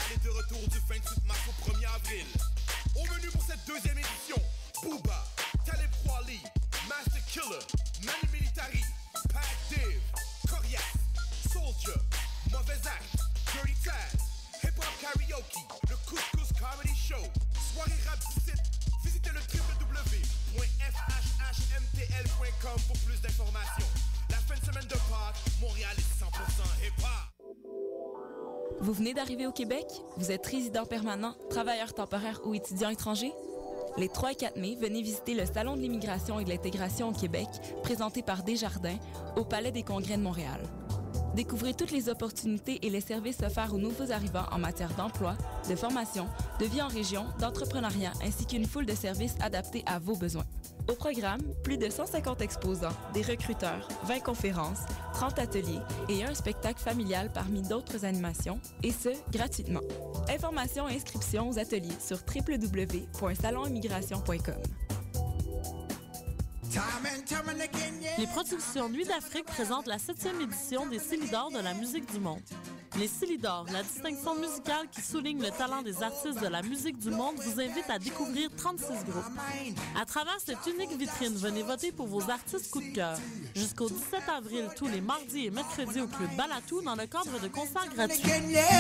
Montréal est de retour du 28 mars au 1er avril. Au menu pour cette deuxième édition, Booba, Talib Kweli, Master Killer, Mani Militari, Pat Div, Coriace, Soldier, Mauvais Acte, Dirty Taz, Hip Hop Karaoke, le Couscous Comedy Show, soirée rap du site. Visitez le www.fhhmtl.com pour plus d'informations. La fin de semaine de Pâques, Montréal est 100% hip-hop. Vous venez d'arriver au Québec? Vous êtes résident permanent, travailleur temporaire ou étudiant étranger? Les 3 et 4 mai, venez visiter le Salon de l'immigration et de l'intégration au Québec, présenté par Desjardins, au Palais des Congrès de Montréal. Découvrez toutes les opportunités et les services offerts aux nouveaux arrivants en matière d'emploi, de formation, de vie en région, d'entrepreneuriat, ainsi qu'une foule de services adaptés à vos besoins. Au programme, plus de 150 exposants, des recruteurs, 20 conférences, 30 ateliers et un spectacle familial parmi d'autres animations, et ce, gratuitement. Informations et inscriptions aux ateliers sur www.salonimmigration.com. Les productions Nuit d'Afrique présentent la 7e édition des Célidors de la musique du monde. Les Célidors, la distinction musicale qui souligne le talent des artistes de la musique du monde, vous invite à découvrir 36 groupes. À travers cette unique vitrine, venez voter pour vos artistes coup de cœur. Jusqu'au 17 avril, tous les mardis et mercredis au Club Balatou dans le cadre de concerts gratuits.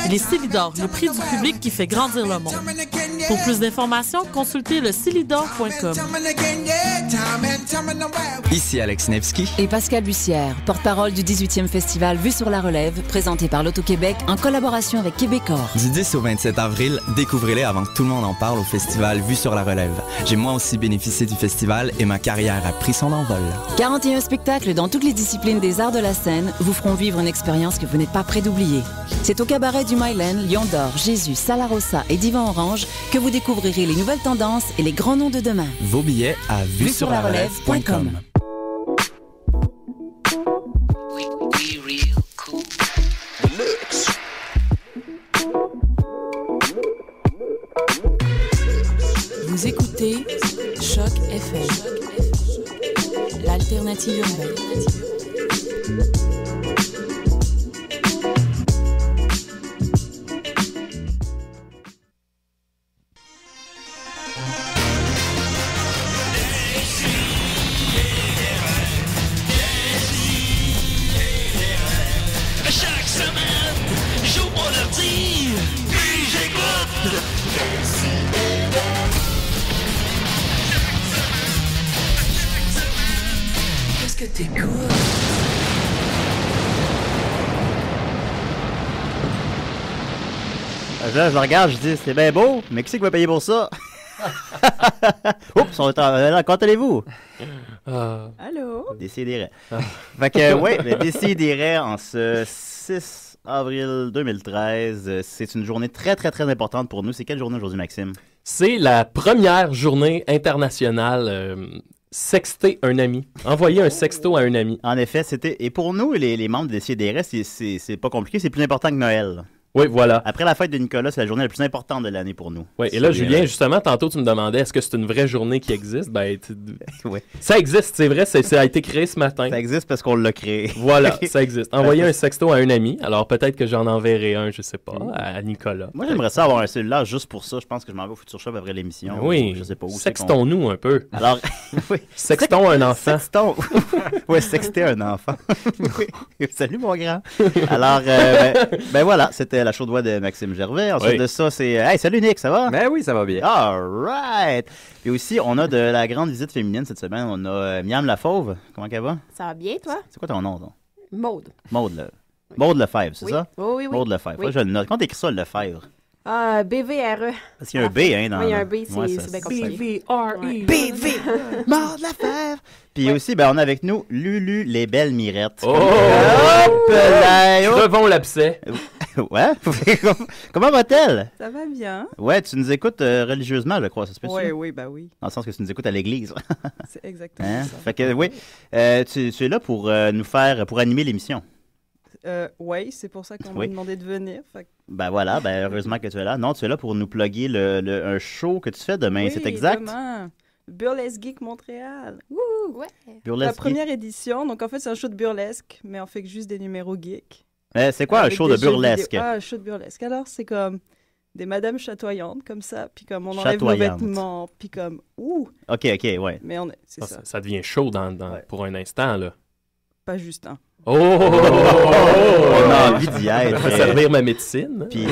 Les Célidors, le prix du public qui fait grandir le monde. Pour plus d'informations, consultez le celidor.com. Ici Alex Nevsky et Pascal Bussière, porte-parole du 18e festival Vue sur la Relève, présenté par l'Auto-Québec en collaboration avec Québecor. Du 10 au 27 avril, découvrez-les avant que tout le monde en parle au festival Vue sur la Relève. J'ai moi aussi bénéficié du festival et ma carrière a pris son envol. 41 spectacles dans toutes les disciplines des arts de la scène vous feront vivre une expérience que vous n'êtes pas prêt d'oublier. C'est au cabaret du Mylen, Lion d'Or, Jésus, Salarossa et Divan Orange que vous découvrirez les nouvelles tendances et les grands noms de demain. Vos billets à vuesurlarelève.com. Vous écoutez Choc FM, l'alternative urbaine. Chaque semaine, j'ouvre mon ordi, puis j'écoute. Qu'est-ce que t'écoutes? Là, je le regarde, je dis, c'est bien beau, mais qui c'est qui va payer pour ça? Oups, on est là, quand allez-vous? Allô? Décidérez. Fait que, oui, Décidérez en ce 6 avril 2013. C'est une journée très, très, très importante pour nous. C'est quelle journée aujourd'hui, Maxime? C'est la première journée internationale sexter un ami. Envoyer un sexto à un ami. En effet, c'était. Et pour nous, les membres de Décidérez, c'est pas compliqué, c'est plus important que Noël. Oui, voilà. Après la fête de Nicolas, c'est la journée la plus importante de l'année pour nous. Oui, et là, Julien, justement, tantôt, tu me demandais est-ce que c'est une vraie journée qui existe? Ben, oui. Ça existe, c'est vrai, ça a été créé ce matin. Ça existe parce qu'on l'a créé. Voilà, ça existe. Envoyer un sexto à un ami, alors peut-être que j'en enverrai un, je sais pas, à Nicolas. Moi, j'aimerais ça avoir un cellulaire juste pour ça. Je pense que je m'en vais au Futur Shop après l'émission. Oui, je sais pas où. Sextons-nous un peu. Alors, oui. Sextons un enfant. Oui, sexter un enfant. Oui. Salut, mon grand. Alors, ben voilà, c'était la chaude voix de Maxime Gervais. Ensuite de ça, c'est hey, salut Nick, ça va? Ben oui, ça va bien. All right. Puis aussi, on a de la grande visite féminine cette semaine. On a Miam la Fauve. Comment elle va? Ça va bien, toi? C'est quoi ton nom, donc? Maude. Maude Lefebvre, c'est ça? Oui. Maude Lefebvre. Oui. Je le note. Comment t'écris ça, Lefebvre? BVRE. Parce qu'il y a un B, hein, dans... Oui, il y a un B, c'est bien compliqué. BVRE. Maude Lefebvre. Puis aussi, ben, on a avec nous Lulu les belles mirettes. Oh! Crevons l'abcès. Ouais. Comment va-t-elle? Ça va bien. Ouais, tu nous écoutes religieusement, je crois, ça se peut-tu? Oui, ben oui. Dans le sens que tu nous écoutes à l'église. C'est exactement ça. Fait que, oui, tu es là pour pour animer l'émission. Oui, c'est pour ça qu'on m'a demandé de venir. Fait... Ben voilà, heureusement que tu es là. Non, tu es là pour nous plugger un show que tu fais demain, c'est exact? Demain. Burlesque Geek Montréal. Wouh, ouais. La première édition. Donc, en fait, c'est un show de burlesque, mais on fait juste des numéros geeks. C'est quoi un show de burlesque? Un show de burlesque. Alors, c'est comme des madames chatoyantes comme ça, puis comme on enlève nos vêtements, puis comme ouh. OK, ouais. Mais c'est ça. Ça devient chaud pour un instant, là. Pas juste un. On a envie d'y être. Je vais servir ma médecine. Puis,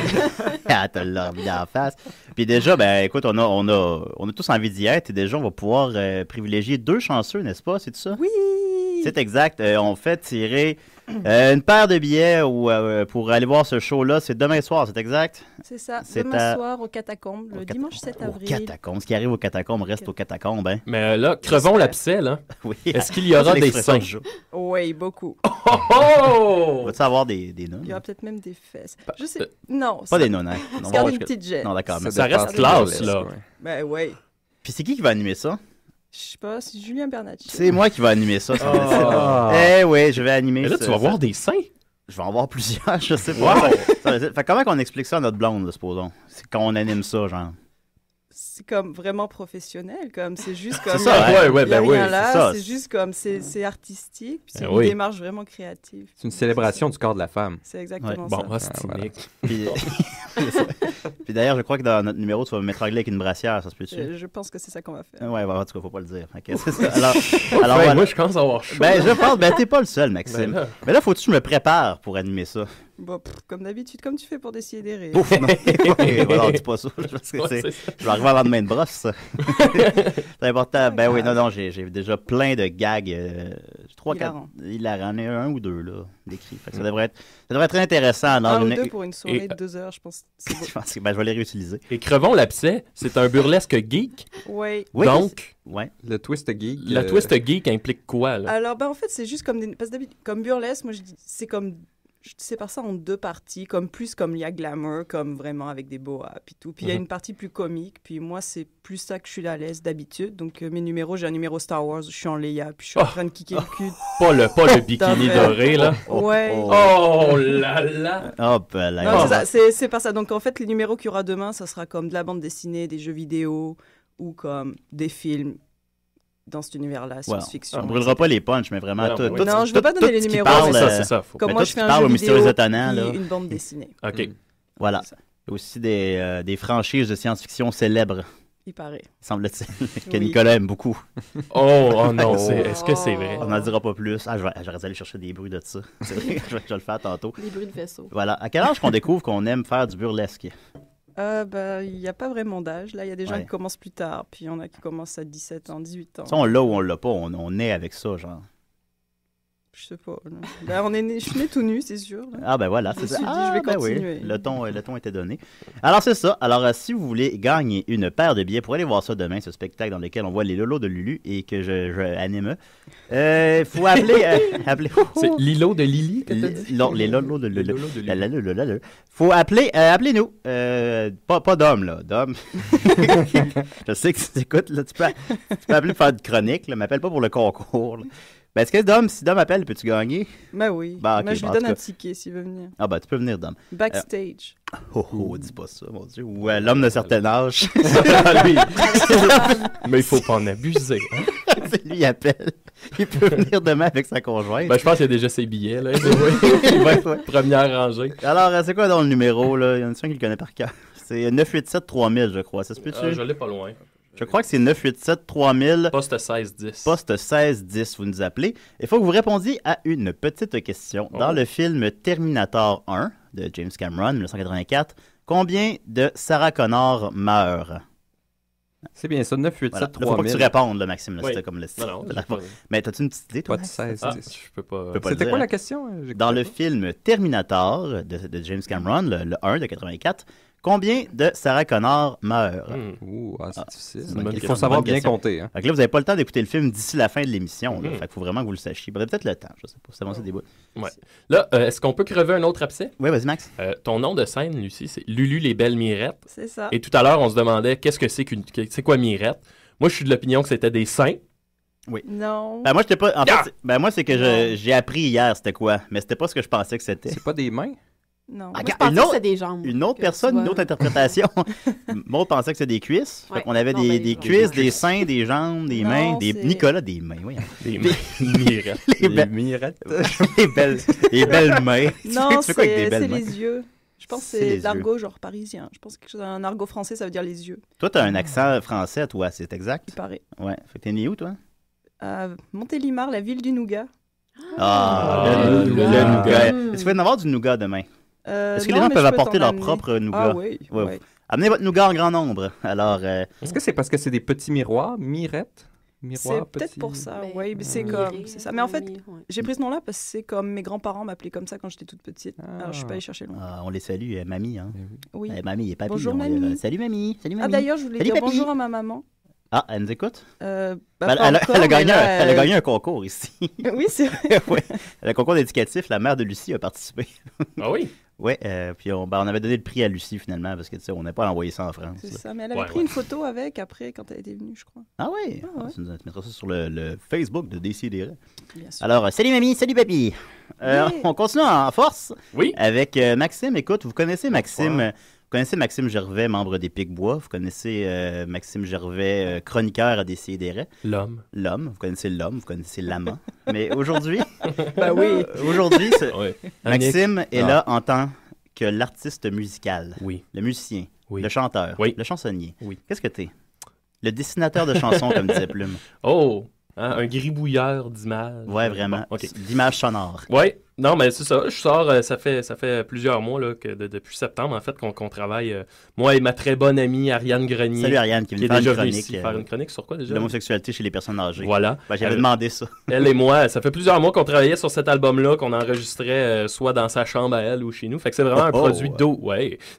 t'as l'envie en face. Puis déjà, ben écoute, on a tous envie d'y être et déjà, on va pouvoir privilégier 2 chanceux, n'est-ce pas? C'est tout ça? Oui! C'est exact. On fait tirer une paire de billets pour aller voir ce show-là. C'est demain soir, c'est exact? C'est ça. Demain soir aux Catacombes, le dimanche 7 avril. Aux Catacombes. Ce qui arrive aux Catacombes reste aux Catacombes. Hein? Mais là, crevons l'abcès, là. Oui. Est-ce qu'il y aura des seins? Oui, beaucoup. Va-tu avoir des nonnes? Il y aura peut-être même des fesses. Je sais. Non. Pas des nonnes, hein? On garde une petite gêne. Non, d'accord. Ça reste classe, là. Ben oui. Puis c'est qui va animer ça? Je sais pas, c'est Julien Bernacchi. C'est moi qui vais animer ça. Eh oui, je vais animer ça. Et là, tu vas voir des seins? Je vais en voir plusieurs, je sais pas. Fait comment qu'on explique ça à notre blonde, là, supposons? C'est quand on anime ça, genre. C'est comme vraiment professionnel, comme c'est juste comme. C'est ça, il y a rien là, c'est juste comme c'est artistique, puis c'est une démarche vraiment créative. C'est une célébration du corps de la femme. C'est exactement ça. Bon, voilà. Puis d'ailleurs, je crois que dans notre numéro, tu vas m'étrangler avec une brassière, ça se peut-tu? Je pense que c'est ça qu'on va faire. Ouais, en tout cas, faut pas le dire. Okay, c'est ça. Alors voilà. Moi, je commence à avoir chaud. Je pense, t'es pas le seul, Maxime. Mais là, faut-tu que je me prépare pour animer ça? Bon, comme d'habitude, comme tu fais pour décider. Voilà, dis pas ça. Je vais arriver à lendemain de brosse. C'est important. Ben oui, non, j'ai déjà plein de gags. 3-4. Il en a un ou 2, là, d'écrits. Ça devrait être très intéressant. Un ou 2 pour une soirée de 2 heures, je pense. Je pense que je vais les réutiliser. Et crevons l'abcès, c'est un burlesque geek. Oui. Donc, le twist geek. Le twist geek implique quoi, là? Alors, en fait, c'est juste comme parce que comme burlesque, moi, je dis, c'est comme. Je sépare ça en 2 parties, plus comme il y a glamour, comme vraiment avec des boas, puis tout. Puis il y a une partie plus comique, puis moi, c'est plus ça que je suis à l'aise d'habitude. Donc, mes numéros, j'ai un numéro Star Wars, je suis en Leia, puis je suis en train de kicker le cul. Pas le bikini doré, là. Ouais. Oh là là! Hop là. Non, c'est pas ça. Donc, en fait, les numéros qu'il y aura demain, ça sera comme de la bande dessinée, des jeux vidéo, ou comme des films. Dans cet univers-là, science-fiction. On ne brûlera pas les punchs, mais vraiment tout. Non, je ne veux pas donner les numéros. C'est ça. Comme moi, je fais un jeu vidéo et une bande dessinée. OK. Voilà. Il y a aussi des franchises de science-fiction célèbres. Il paraît. Semble-t-il que Nicolas aime beaucoup. Oh non, est-ce que c'est vrai? On n'en dira pas plus. J'aurais dû aller chercher des bruits de ça. C'est vrai, je vais le faire tantôt. Des bruits de vaisseau. Voilà. À quel âge qu'on découvre qu'on aime faire du burlesque? Il n'y a pas vraiment d'âge. Là, il y a des gens qui commencent plus tard, puis il y en a qui commencent à 17 ans, 18 ans. Ça, on l'a ou on l'a pas, on est avec ça, genre. Je sais pas. Là, je suis né tout nu, c'est sûr. Là. Ah ben voilà, c'est ça. Je vais continuer. Oui. Le ton était donné. Alors c'est ça. Alors si vous voulez gagner une paire de billets pour aller voir ça demain, ce spectacle dans lequel on voit les lolos de Lulu et que je anime, faut appeler. C'est Lilo de Lily que t'as dit? Non, les lolos de Lulu. Faut appeler, appelez-nous. Pas d'hommes là, d'hommes. Je sais que tu écoutes là, tu peux appeler pour faire de chronique, là, m'appelle pas pour le concours. Là. Ben, est-ce que si Dom appelle, peux-tu gagner? Ben oui. Okay, je lui donne un ticket s'il veut venir. Ah ben, tu peux venir, Dom. Backstage. Dis pas ça, mon Dieu. Ou l'homme d'un certain âge. Mais il faut pas en abuser. Hein? C'est lui, il appelle. Il peut venir demain avec sa conjointe. Ben, je pense qu'il y a déjà ses billets, là. Il va être première rangée. Alors, c'est quoi dans le numéro, là? Il y en a un qui le connaît par cœur. C'est 987-3000, je crois. Ça se peut-tu? Je l'ai pas loin. Je crois que c'est 987-3000. Poste 1610. Poste 1610, vous nous appelez. Il faut que vous répondiez à une petite question. Dans le film Terminator 1 de James Cameron, 1984, combien de Sarah Connor meurent? C'est bien ça, 987-3000. Voilà. Là, faut pas que tu répondes, là, Maxime. Là, c'était comme le style. Non, mais t'as-tu une petite idée, toi? Poste 1610. Je peux pas. C'était quoi la question? Dans le film Terminator de James Cameron, le 1 de 84, combien de Sarah Connor meurt? C'est difficile. Il faut savoir bien compter. Hein. Fait que là, vous n'avez pas le temps d'écouter le film d'ici la fin de l'émission. Fait qu'il faut vraiment que vous le sachiez. Peut-être le temps, je sais pas. C'est avancé des bouts. Ouais. Là, est-ce qu'on peut crever un autre abcès? Oui, vas-y, Max. Ton nom de scène, Lucie, c'est Lulu les belles mirettes. C'est ça. Et tout à l'heure, on se demandait qu'est-ce que c'est quoi mirette? Moi, je suis de l'opinion que c'était des seins. Oui. Non. Ben, moi, j'étais pas. En fait, moi, c'est que j'ai appris hier c'était quoi, mais c'était pas ce que je pensais que c'était. C'est pas des mains? Non. Moi, je pensais que c'était des jambes. Une autre personne, une autre interprétation. Moi, pensait que c'était des cuisses. Ouais. On avait des cuisses, des seins, des jambes, des mains. Nicolas, des mains, oui. Des mirettes. Les mirettes. Les belles mains. Non, tu fais quoi avec des belles c'est mains? les yeux. Je pense que C'est c'est les l'argot genre parisien. Je pense que quelque chose, un argot français, ça veut dire les yeux. Toi, t'as un accent français, toi, c'est exact? Il paraît. Ouais. Fait que t'es né où, toi? Montélimar, la ville du nougat. Le nougat. Est-ce qu'il va y en avoir du nougat demain? Est-ce que les gens peuvent apporter leur propre nougat? Ah oui. Ouais. Amenez votre nougat en grand nombre. Alors, est-ce que c'est parce que c'est des petits miroirs, mirettes? C'est peut-être pour ça, oui. Mais c'est comme... C'est ça. Mais en fait, j'ai pris ce nom-là parce que c'est comme mes grands-parents m'appelaient comme ça quand j'étais toute petite. Alors, je suis pas allée chercher loin. On les salue, mamie. Hein? Oui. Mamie et papy. Bonjour, mamie. Salut, mamie. Salut, mamie. Ah, d'ailleurs, je voulais dire bonjour à ma maman. Ah, elle nous écoute? Elle a gagné un concours ici. Oui, c'est vrai. Ouais. Le concours d'éducatif, la mère de Lucie a participé. Ah oui? Oui, puis on avait donné le prix à Lucie finalement parce que tu sais, on n'a pas envoyé ça en France. C'est ça, mais elle avait pris une photo avec après quand elle était venue, je crois. Ah oui? Tu mettras ça sur le Facebook de Décideret. Bien sûr. Alors, salut mamie, salut papy. On continue en force avec Maxime. Écoute, vous connaissez Maxime. Vous connaissez Maxime Gervais, membre des Pic-Bois. Vous connaissez Maxime Gervais, chroniqueur à Décideret. L'homme. Vous connaissez l'homme, vous connaissez l'amant. Mais aujourd'hui, aujourd'hui, Maxime est là en tant que l'artiste musical. Oui. Le musicien. Oui. Le chanteur. Oui. Le chansonnier. Oui. Qu'est-ce que t'es? Le dessinateur de chansons, comme disait Plume. Oh! Hein, un gribouilleur d'images. Ouais, vraiment. Bon, okay. D'images sonores. Oui. Non, mais c'est ça. Je sors, ça fait plusieurs mois, là, depuis septembre, en fait, qu'on travaille. Moi et ma très bonne amie Ariane Grenier. Salut Ariane, qui est déjà venue ici. Faire une chronique sur quoi déjà? L'homosexualité chez les personnes âgées. Voilà. J'avais demandé ça. Elle et moi, ça fait plusieurs mois qu'on travaillait sur cet album-là, qu'on enregistrait soit dans sa chambre à elle ou chez nous. Fait que c'est vraiment un produit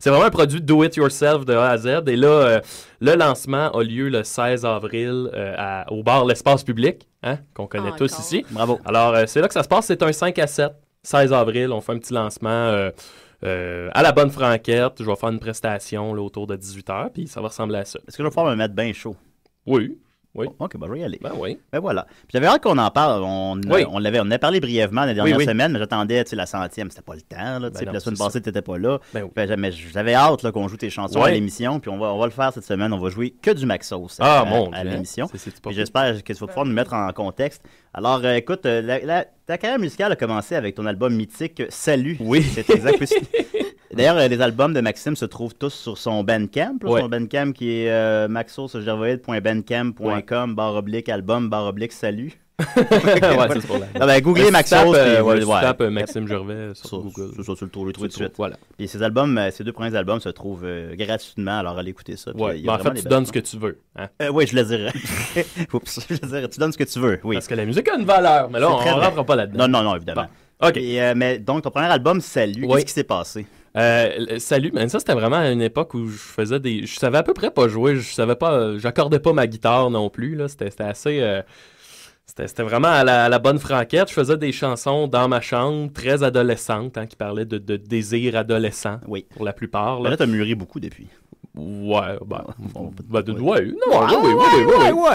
c'est vraiment un produit do it yourself de A à Z. Et là, le lancement a lieu le 16 avril au bar L'Espace Public, qu'on connaît tous ici. Bravo. Alors, c'est là que ça se passe. C'est un 5 à 7. 16 avril, on fait un petit lancement à la bonne franquette. Je vais faire une prestation là, autour de 18h, puis ça va ressembler à ça. Est-ce que je vais pouvoir me mettre bien chaud? Oui. Oui. OK, je vais y aller. Ben oui. Ben voilà. Puis j'avais hâte qu'on en parle. On en a parlé brièvement la dernière semaine, mais j'attendais la 100e. C'était pas le temps. Là, puis la semaine passée, tu n'étais pas là. Mais j'avais hâte là, qu'on joue tes chansons à l'émission. Puis on va le faire cette semaine. On va jouer que du Maxos à l'émission. Puis j'espère que tu vas pouvoir nous mettre en contexte. Alors, écoute, ta carrière musicale a commencé avec ton album mythique Salut. Oui. C'est exact. D'ailleurs, les albums de Maxime se trouvent tous sur son Bandcamp. Son Bandcamp qui est maxosgervais.bandcamp.com/album/salut. Ouais, c'est pour là. Googlez Maxos. Tu tapes Maxime Gervais sur Google. Tu le trouves tout de suite. Voilà. Puis ces deux premiers albums se trouvent gratuitement, alors allez écouter ça. Ouais. En fait, tu donnes ce que tu veux. Oui, je le dirais. Tu donnes ce que tu veux. Oui. Parce que la musique a une valeur, mais là, on ne rentre pas là-dedans. Non, évidemment. Bon. OK. Mais donc, ton premier album, Salut, qu'est-ce qui s'est passé? Salut, mais ça c'était vraiment à une époque où je savais à peu près pas jouer, j'accordais pas ma guitare non plus là, c'était assez c'était vraiment à la bonne franquette. Je faisais des chansons dans ma chambre, très adolescentes, qui parlaient de désir adolescent, pour la plupart. Là, t'as mûri beaucoup depuis. Ouais,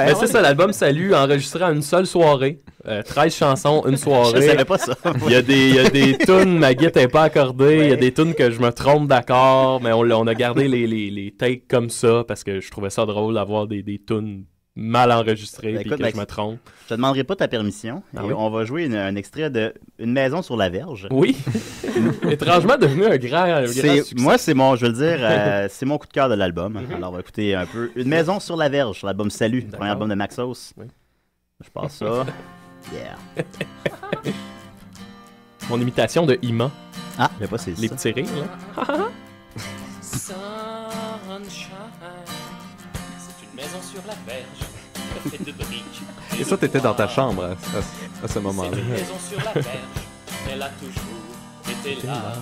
mais c'est ça, l'album Salut, enregistré en une seule soirée. 13 chansons, une soirée. Je savais pas ça. Il y a des tunes, ma guitare n'est pas accordée. Il y a des tunes que je me trompe d'accord, mais on a gardé les takes comme ça parce que je trouvais ça drôle d'avoir des tunes mal enregistrées et que je me trompe. Je te demanderai pas ta permission. On va jouer un extrait de Une maison sur la verge. Oui. Étrangement devenu un grand succès. Moi, c'est mon coup de cœur de l'album. Alors, on va écouter un peu Une maison sur la verge sur l'album Salut, le premier album de Maxos. Oui. Je passe ça. Yeah. Mon imitation de Ima. Ah, j'ai pas saisi les petits rires, là. Sunshine, c'est une maison sur la verge, faite de briques. Et ça, t'étais dans ta chambre à ce moment-là. C'est une maison sur la verge, elle a toujours été là.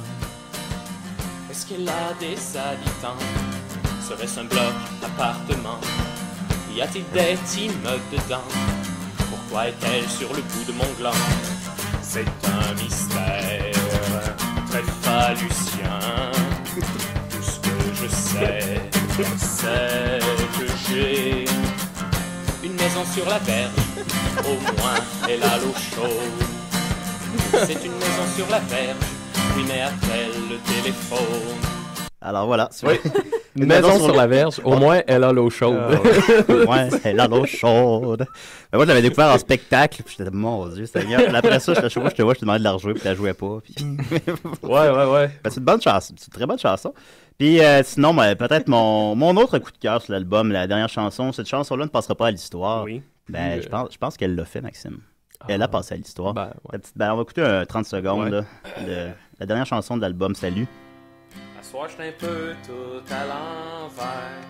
Est-ce qu'elle a des habitants? Serait-ce un bloc, appartement? Y a-t-il des immeubles dedans? Pourquoi est-elle sur le bout de mon gland? C'est un mystère très phallucien. Tout ce que je sais, c'est que j'ai une maison sur la verge. Au moins, elle a l'eau chaude. C'est une maison sur la verge. Oui, mais a-t-elle le téléphone? Alors voilà. Oui. Une maison sur la verge, au moins, elle a l'eau chaude. Ouais, elle a l'eau chaude. Ben, moi, je l'avais découvert en spectacle, puis j'étais, mon Dieu, Seigneur. Puis après ça, je te vois, je te demandais de la rejouer, puis tu la jouais pas. Puis... ouais. Ben, c'est une bonne chanson, c'est une très bonne chanson. Puis sinon, peut-être mon autre coup de cœur sur l'album, la dernière chanson, cette chanson-là ne passera pas à l'histoire. Oui. Ben, je pense qu'elle l'a fait, Maxime. Elle a passé à l'histoire. Ben, ouais. On va écouter 30 secondes là, de la dernière chanson de l'album, Salut. À soir, j'étais un peu tout à l'envers.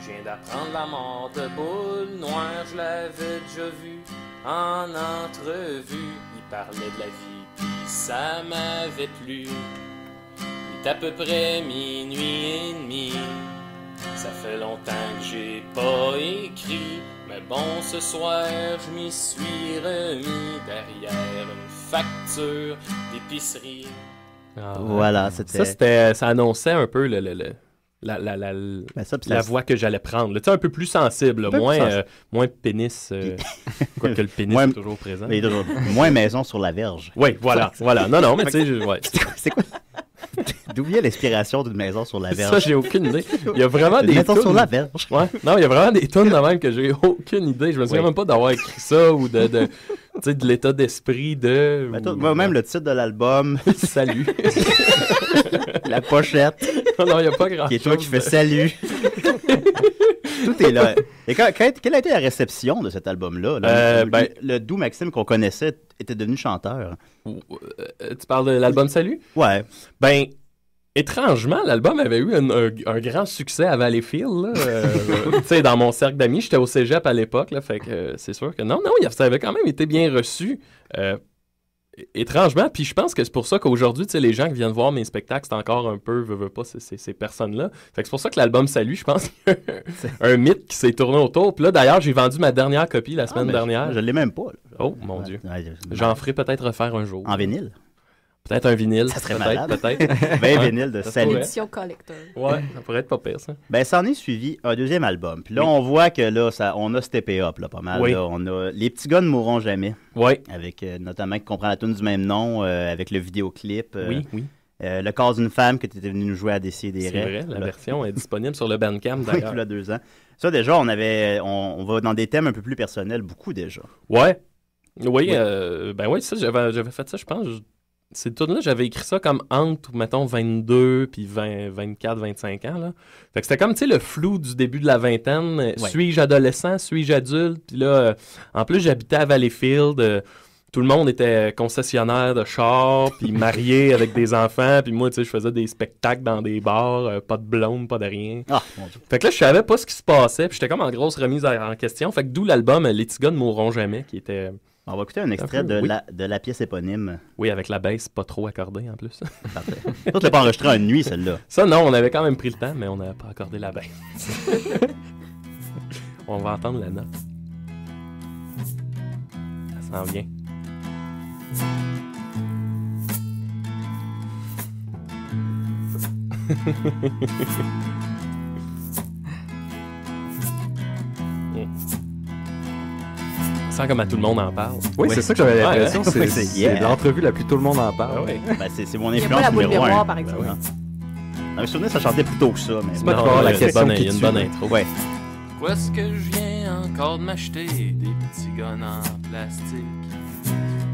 Je viens d'apprendre la mort de Boule Noire. Je l'avais déjà vu en entrevue. Il parlait de la vie, puis ça m'avait plu. Il est à peu près minuit et demi. Ça fait longtemps que j'ai pas écrit. Mais bon, ce soir, je m'y suis remis derrière une facture d'épicerie. Voilà, ça annonçait un peu la voie que j'allais prendre. Tu sais, un peu plus sensible, moins pénis. Quoique le pénis est toujours présent. Mais moins maison sur la verge. Oui, voilà. Non, mais tu sais, c'est quoi? D'où vient l'inspiration d'une maison sur la verge? Ça, j'ai aucune idée. Il y a vraiment des maison sur la verge. Ouais. Non, il y a vraiment des tunes de même que j'ai aucune idée. Je me souviens même pas d'avoir écrit ça ou de l'état d'esprit de... Moi-même, le titre de l'album... Salut. La pochette. Non, il n'y a pas grand-chose. Qui est toi qui fais salut. Tout est là. Et quelle a été la réception de cet album-là? Le doux Maxime qu'on connaissait était devenu chanteur. Tu parles de l'album Salut? Ouais. Ben, étrangement, l'album avait eu un grand succès à Valleyfield. Tu sais, dans mon cercle d'amis, j'étais au cégep à l'époque, là, fait que c'est sûr que non, ça avait quand même été bien reçu. Étrangement, puis je pense que c'est pour ça qu'aujourd'hui, tu sais, les gens qui viennent voir mes spectacles, c'est encore un peu, veut pas, ces personnes-là. Fait que c'est pour ça que l'album Salut, je pense qu'il y a un mythe qui s'est tourné autour. Puis là, d'ailleurs, j'ai vendu ma dernière copie la semaine dernière. Je l'ai même pas. Là. Oh, mon Dieu. J'en ferai peut-être refaire un jour. En vinyle? Peut-être un vinyle. Ça serait malade. Peut-être. 20 vinyles de Salut. Édition collector. Ouais, ça pourrait être pas pire, ça. Ben, ça en est suivi un deuxième album. Puis là, on voit que là, on a steppé up là, pas mal. Oui. Là, on a Les Petits Gars ne mourront jamais. Oui. Avec notamment qui comprend la tune du même nom, avec le vidéoclip. Oui. Le corps d'une femme que tu étais venu nous jouer à Décider. C'est vrai, la version est disponible sur le Bandcamp d'ailleurs. Oui, il y a 2 ans. Ça, déjà, on va dans des thèmes un peu plus personnels, beaucoup déjà. Ouais. Oui, ça, j'avais fait ça, je pense. Cette tune-là, j'avais écrit ça comme entre, mettons, 22 puis 24, 25 ans. Là. Fait que c'était comme, tu sais, le flou du début de la vingtaine. Ouais. Suis-je adolescent? Suis-je adulte? Puis là, en plus, j'habitais à Valleyfield. Tout le monde était concessionnaire de chars, puis marié avec des enfants. Puis moi, tu sais, je faisais des spectacles dans des bars, pas de blonde, pas de rien. Ah, mon Dieu. Fait que là, je savais pas ce qui se passait. Puis j'étais comme en grosse remise en question. Fait que d'où l'album Les Petits Gars ne mourront jamais, qui était... On va écouter un extrait de la pièce éponyme. Oui, avec la baisse pas trop accordée en plus. Parfait. Toi, tu l'as pas enregistré en une nuit, celle-là. Ça, non, on avait quand même pris le temps, mais on n'avait pas accordé la baisse. On va entendre la note. Ça s'en vient. Comme à tout le monde en parle. Oui, c'est ça que j'avais l'impression. C'est l'entrevue la plus tout le monde en parle. Ouais. Ben, c'est mon Il y a influence pas la boule numéro miroir, 1. par exemple. Dans mes souvenirs, ça chantait plus tôt que ça. Mais... C'est pas toujours la question qui tue. Une bonne intro. Ouais. Pourquoi est-ce que je viens encore de m'acheter des petits guns en plastique?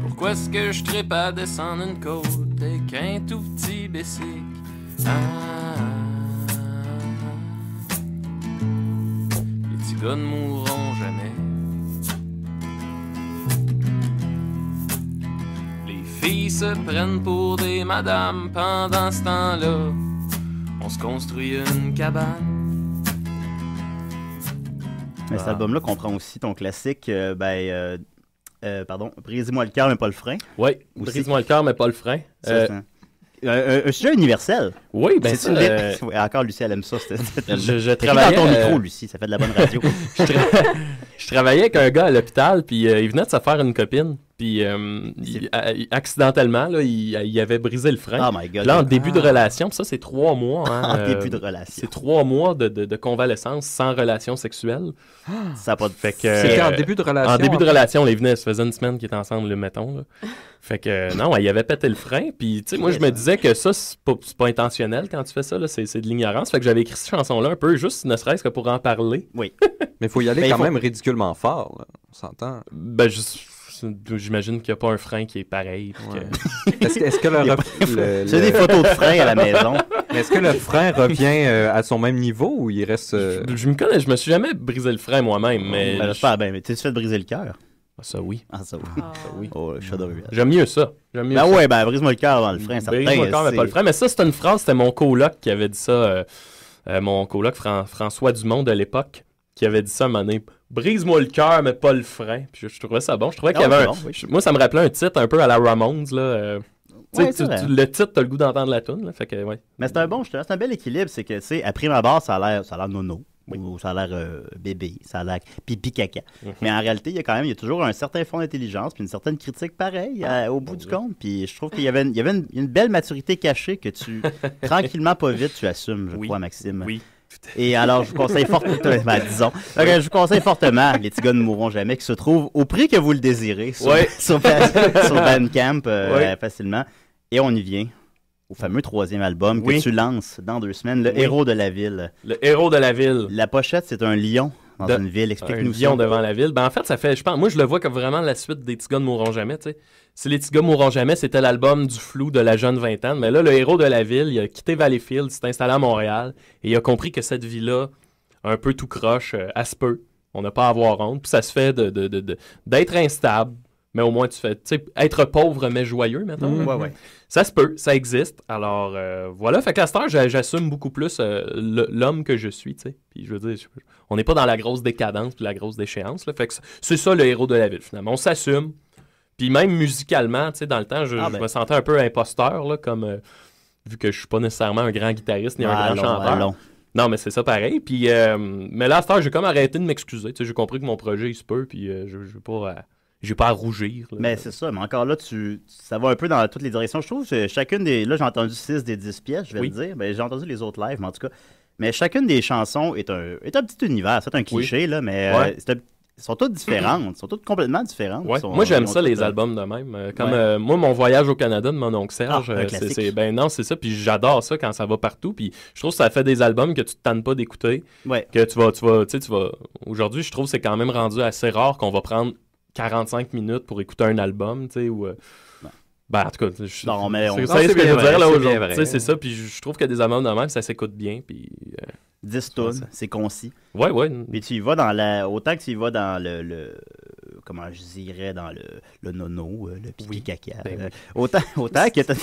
Pourquoi est-ce que je trippe à descendre une côte avec un tout petit bessic? Les petits gars ne mourront jamais. Les filles se prennent pour des madames pendant ce temps-là. On se construit une cabane. Mais cet album-là comprend aussi ton classique, Brise-moi le cœur, mais pas le frein. Oui, Brise-moi le cœur, mais pas le frein. Un sujet universel. Oui, ben ça... Encore, Lucie, elle aime ça. Je travaillais... dans ton micro, Lucie, ça fait de la bonne radio. Je travaillais avec un gars à l'hôpital, puis il venait de se faire une copine. Puis accidentellement, là, il avait brisé le frein. Oh my God. Là, en début de relation, puis ça, c'est 3 mois. Hein, en début de relation. C'est 3 mois de convalescence sans relation sexuelle. Ça n'a pas de... Fait que, C'était en début de relation? En début de relation, ils venaient, ça faisait une semaine qu'ils étaient ensemble, le mettons. Là. Fait que non, il avait pété le frein. Puis, tu sais, moi, je me disais que ça, c'est pas intentionnel quand tu fais ça. Là, c'est de l'ignorance. Fait que j'avais écrit cette chanson-là un peu juste, ne serait-ce que pour en parler. Oui. Mais il faut y aller quand même ridiculement fort. Là. On s'entend. Ben, j'imagine qu'il n'y a pas un frein qui est pareil. Ouais. Est-ce que C'est des photos de frein à la maison. Est-ce que le frein revient à son même niveau ou il reste... Je me connais, je me suis jamais brisé le frein moi-même. Mais ben, j'espère bien. Mais t'es-tu fait briser le cœur? Ça oui. Ah, ça oui. Ça, oui. Oh, J'aime mieux ça. Ben ouais, ben brise-moi le cœur dans le frein. Brise-moi le cœur, mais pas le frein. Mais ça, c'était une phrase, c'était mon coloc qui avait dit ça. Mon coloc François Dumont de l'époque, qui avait dit ça à un moment donné. Brise-moi le cœur, mais pas le frein. Puis je trouvais ça bon. Je trouvais qu'il y avait Moi, ça me rappelait un titre un peu à la Ramones, là. Ouais, le titre, t'as le goût d'entendre la toune, là. Fait que, ouais. Mais c'est un bel équilibre. C'est que, tu sais, à prime abord, ça a l'air nono. Oui. Ou ça a l'air bébé, ça a l'air pipi caca. Mais en réalité, il y a toujours un certain fond d'intelligence puis une certaine critique pareille au bout du compte. Puis je trouve qu'il y avait une belle maturité cachée que tu, tranquillement, pas vite, tu assumes, je crois, Maxime. Oui. Et alors, je vous conseille fortement, je vous conseille fortement Les petits gars ne mourront jamais, qui se trouve au prix que vous le désirez sur Bandcamp facilement. Et on y vient. Au fameux 3e album que tu lances dans 2 semaines, Le Héros de la Ville. Le Héros de la Ville. La pochette, c'est un lion dans une ville. Explique-nous ça. Un lion devant la ville. Ben, en fait, ça fait, je pense, moi, je le vois comme vraiment la suite des Petits gars ne mourront jamais, tu sais. Si Les Petits gars mourront jamais, c'était l'album du flou de la jeune vingtaine. Mais là, le Héros de la Ville, il a quitté Valleyfield, il s'est installé à Montréal et il a compris que cette vie-là, un peu tout croche, à se peut. On n'a pas à avoir honte. Puis ça se fait d'être instable. Mais au moins, tu sais, être pauvre mais joyeux, maintenant. Ouais. Ça se peut, ça existe. Alors, voilà. Fait qu'à cette heure, j'assume beaucoup plus l'homme que je suis, tu sais. Puis, je veux dire, on n'est pas dans la grosse décadence puis la grosse déchéance, là. Fait que c'est ça, le héros de la ville, finalement. On s'assume. Puis même musicalement, tu sais, dans le temps, je me sentais un peu imposteur, là, comme... vu que je suis pas nécessairement un grand guitariste ni un grand chanteur. Non, mais c'est ça pareil. Puis, mais là, à cette heure, j'ai comme arrêté de m'excuser. Tu sais, j'ai compris que mon projet, il se peut, puis je veux pas... J'ai pas à rougir. Là. Mais c'est ça, mais encore là, ça va un peu dans toutes les directions. Je trouve que chacune des... Là, j'ai entendu 6 des 10 pièces, je vais le dire. Ben, j'ai entendu les autres lives, mais en tout cas. Mais chacune des chansons est un petit univers. C'est un cliché, là, mais elles sont toutes différentes. Elles sont toutes complètement différentes. Ouais. Moi, j'aime ça, les albums de même. Comme moi, mon voyage au Canada de mon oncle Serge, c'est ça. Puis j'adore ça quand ça va partout. Puis je trouve que ça fait des albums que tu te tannes pas d'écouter. Ouais. Que tu vas... Aujourd'hui, je trouve que c'est quand même rendu assez rare qu'on va prendre 45 minutes pour écouter un album, tu sais, ou... Ben, en tout cas, c'est ce que je veux dire, là, aujourd'hui. C'est ça, puis je trouve que des albums de même, ça s'écoute bien, puis... 10 tunes, c'est concis. Ouais. Mais tu y vas dans autant que tu y vas dans le comment je dirais, dans le nono, le pipi caca. Autant que tu as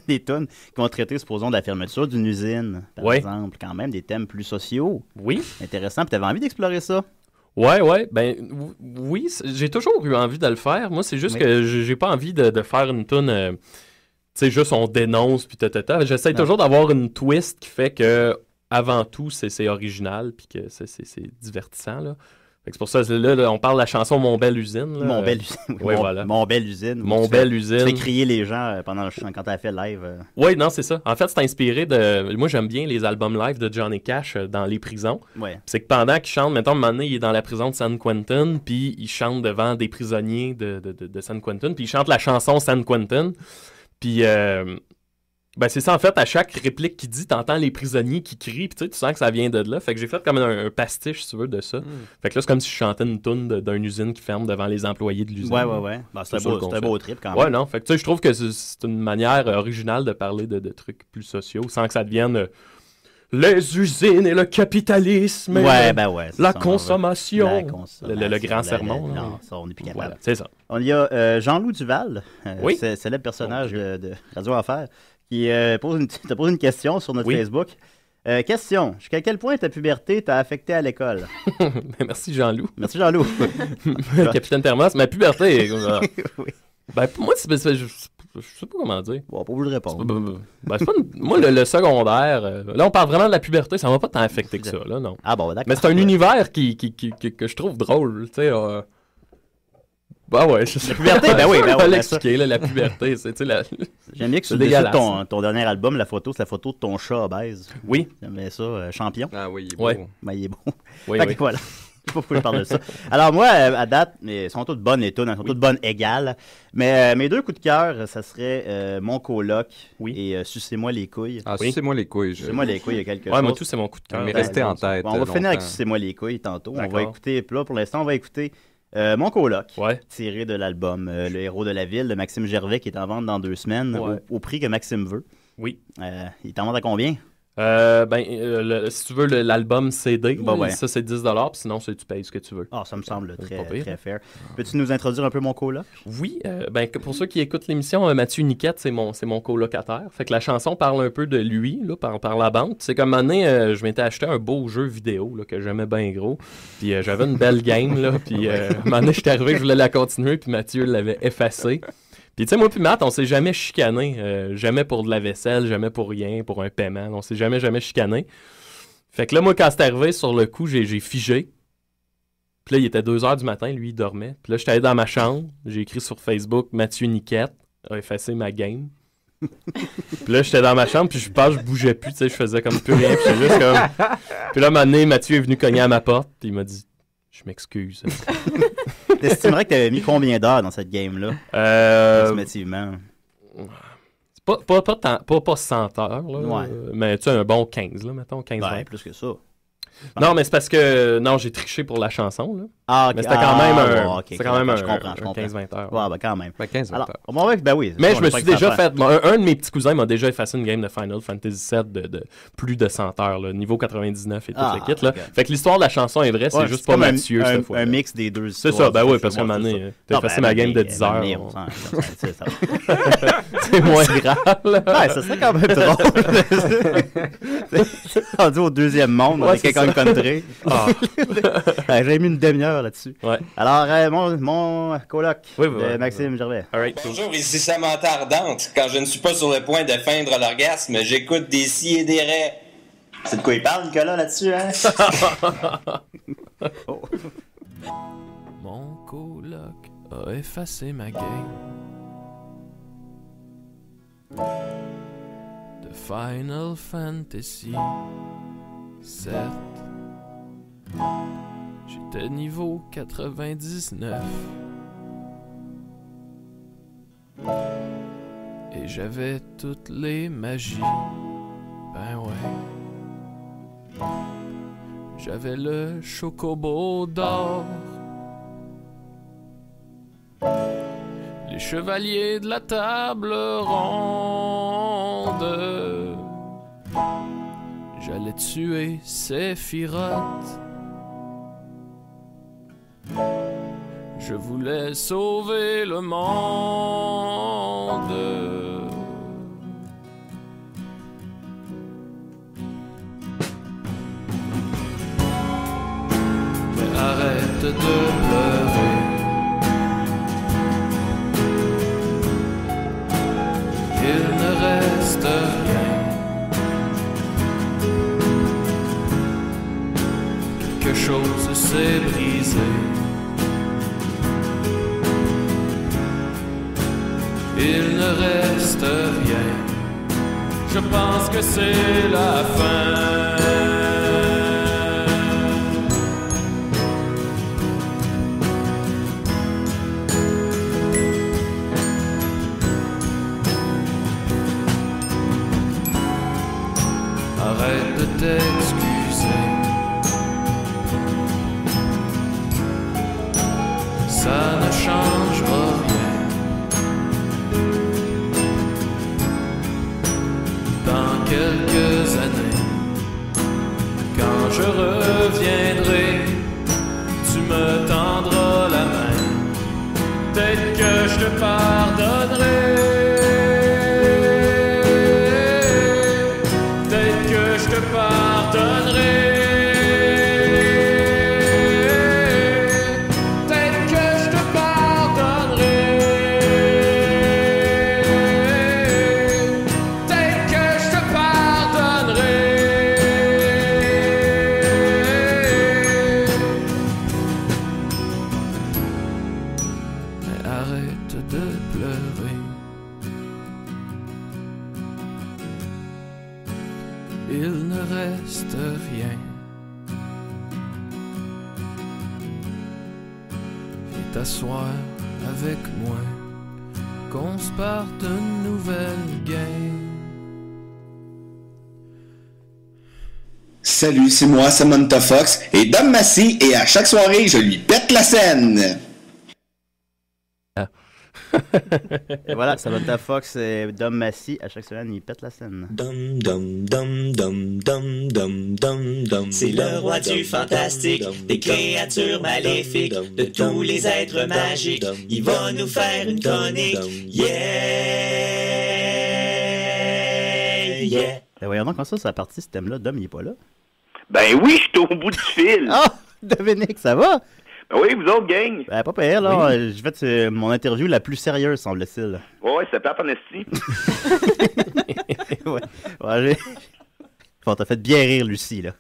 des tunes qui vont traiter, supposons, de la fermeture d'une usine, par exemple. Quand même, des thèmes plus sociaux. Oui. Intéressant, puis tu avais envie d'explorer ça. Ouais, ben oui, j'ai toujours eu envie de le faire. Moi, c'est juste que j'ai pas envie de faire une toune, tu sais, juste on dénonce, puis J'essaie toujours d'avoir une twist qui fait que, avant tout, c'est original, puis que c'est divertissant, là. C'est pour ça, là, on parle de la chanson Mon Belle Usine. Là. Mon Belle Usine. Oui, voilà. Mon Belle Usine. Mon Belle Usine. Tu fais crier les gens quand tu as fait live. Oui, non, c'est ça. En fait, c'est inspiré de... Moi, j'aime bien les albums live de Johnny Cash dans les prisons. Ouais. C'est que pendant qu'il chante, mettons, un moment donné, il est dans la prison de San Quentin, puis il chante devant des prisonniers de San Quentin, puis il chante la chanson San Quentin. Puis... Ben c'est ça, en fait, à chaque réplique qu'il dit, t'entends les prisonniers qui crient, puis tu sens que ça vient de là. Fait que j'ai fait comme un pastiche, si tu veux, de ça. Fait que là, c'est comme si je chantais une toune d'une usine qui ferme devant les employés de l'usine. Ouais. Ben, c'est un beau trip, quand même. Ouais, non. Fait que tu sais, je trouve que c'est une manière originale de parler de trucs plus sociaux, sans que ça devienne les usines et le capitalisme, la consommation, le grand sermon. Non, ça, on n'est plus capable. Voilà, c'est ça. On y a Jean-Loup Duval, célèbre personnage de Radio Enfer, qui te pose une question sur notre Facebook. Question. Jusqu'à quel point ta puberté t'a affecté à l'école? Merci Jean-Loup. Merci Jean-Loup. Capitaine Thermos, ma puberté. Oui. Ben, pour moi, je sais pas comment dire. Bon, pas obligé de répondre. Moi, le secondaire, là, on parle vraiment de la puberté, ça m'a pas tant affecté que ça, là, non. Ah bon, d'accord. Mais c'est un univers que je trouve drôle, tu sais. Bah ouais, La puberté, ben oui, on va ben l'expliquer, là, la puberté, c'est, tu sais, la... J'aime bien que sur ton dernier album, la photo, c'est la photo de ton chat obèse. Oui. J'aimais ça, champion. Ah oui, il est beau. Ouais. Ben, il est beau. Oui, Fait oui. que voilà. Je sais pas pourquoi je parle de ça. Alors moi, à date, elles sont toutes bonnes et toutes, elles sont toutes bonnes égales. Mais mes deux coups de cœur, ça serait Mon coloc et Sucez-moi les couilles. Ah, Sucez-moi les couilles. Sucez-moi les couilles, il y a quelque chose. Ouais, moi tout, c'est mon coup de cœur. Mais restez en tête. Bon, on va finir avec Sucez-moi les couilles tantôt. D'accord. On va écouter, là, pour l'instant, on va écouter Mon coloc, ouais. tiré de l'album Le héros de la ville de Maxime Gervais, qui est en vente dans 2 semaines, Ouais. au prix que Maxime veut. Oui. Il t'en vend à combien? Si tu veux l'album CD, Bah ouais. ça c'est 10$, puis sinon tu payes ce que tu veux. Ah, ça me semble C'est pas pire. très fair. Peux-tu nous introduire un peu mon coloc? Oui, pour ceux qui écoutent l'émission, Mathieu Niquette, c'est mon colocataire. Fait que la chanson parle un peu de lui, là, par la bande. C'est comme un moment donné, je m'étais acheté un beau jeu vidéo là, que j'aimais bien gros. Puis j'avais une belle game, là. Puis un moment donné, j'étais arrivé, je voulais la continuer, puis Mathieu l'avait effacée. Puis tu sais, moi puis Matt, on s'est jamais chicané. Jamais pour de la vaisselle, jamais pour rien, pour un paiement. On s'est jamais chicané. Fait que là, moi, quand c'est arrivé, sur le coup, j'ai figé. Puis là, il était 2h du matin, lui, il dormait. Puis là, j'étais allé dans ma chambre, j'ai écrit sur Facebook, Mathieu Niquette a effacé ma game. Puis là, j'étais dans ma chambre, puis je bougeais plus, tu sais, je faisais comme plus rien. Puis j'étais juste comme... Puis là, un moment donné, Mathieu est venu cogner à ma porte, puis il m'a dit « Je m'excuse. » T'estimerais que t'avais mis combien d'heures dans cette game-là? Estimativement. Pas 100 heures, là, ouais. Mais tu sais, un bon 15, là, mettons, 15 heures. Plus que ça. Non, mais c'est parce que j'ai triché pour la chanson, là. Ah, ok. Mais c'était quand même je comprends. 15-20 heures. Ouais, ben quand même. 15-20 heures. Alors, ben oui. Mais je me suis déjà fait... Un de mes petits cousins m'a déjà effacé une game de Final Fantasy VII de plus de 100 heures, là, niveau 99 et tout le kit, là. Fait que l'histoire de la chanson est vraie, c'est juste pas Mathieu, cette fois. Un mix des deux histoires. C'est ça, ben oui, parce qu'à un moment donné, t'as effacé ma game de 10 heures. C'est moins grave, là. Ouais, ça serait quand même drôle. Rendu au deuxième monde, avec quelqu'un country. J'ai mis une demi-heure là-dessus. Ouais. Alors, mon coloc de Maxime Gervais. Bonjour, ici Samantha Ardente. Quand je ne suis pas sur le point de feindre l'orgasme, j'écoute des si et des raies. C'est de quoi il parle, Nicolas, là-dessus, hein? Mon coloc a effacé ma game de Final Fantasy VII. J'étais niveau 99 et j'avais toutes les magies. Ben ouais. J'avais le chocobo d'or, les chevaliers de la table ronde. J'allais tuer Sephiroth. Je voulais sauver le monde. Mais arrête de pleurer. Il ne reste rien. Quelque chose s'est brisé. Il ne reste rien. Je pense que c'est la fin. Arrête de t'excuser. Ça ne changera rien. Dans quelques années, quand je reviendrai, tu me tendras la main. Peut-être que je te pardonnerai. Peut-être que je te pardonnerai. Peut-être que je te pardonnerai. Peut-être que je te pardonnerai. reste rien. Viens t'asseoir avec moi, qu'on se parte une nouvelle game. Salut, c'est moi, Samantha Fox, et Dom Massy, et à chaque soirée, je lui pète la scène! Et voilà, Samantha Fox et Dom Massy, à chaque semaine, ils pètent la scène. Dum dum dum dum dum dum dum dum. C'est le roi du fantastique, des créatures maléfiques, de tous les êtres magiques. Il va nous faire une chronique. Yeah, yeah. Ben voyons donc, comment ça a parti ce thème-là? Dom, il est pas là? Ben oui, je suis au bout du fil. Ah! Dominique, ça va? Ben oui, vous autres, gang. Ben pas pire, là. Oui. J'ai fait mon interview la plus sérieuse, semble-t-il. Ouais, c'est pas en esti. Ouais, bon, t'as fait bien rire, Lucie, là.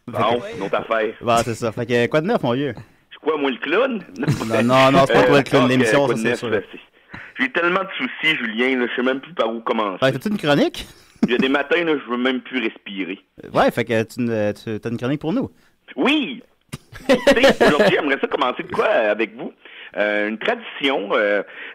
Bon, une autre affaire. Bon, c'est ça. Fait que, quoi de neuf, mon vieux? Je suis quoi, moi, le clown? Non, c'est pas toi le clown de l'émission, ça, c'est sûr. J'ai tellement de soucis, Julien, là, je sais même plus par où commencer. Ouais, t'as-tu une chronique? Il y a des matins, là, je veux même plus respirer. Ouais, fait que t'as une chronique pour nous. Oui! Aujourd'hui, j'aimerais ça commencer de quoi avec vous? Une tradition,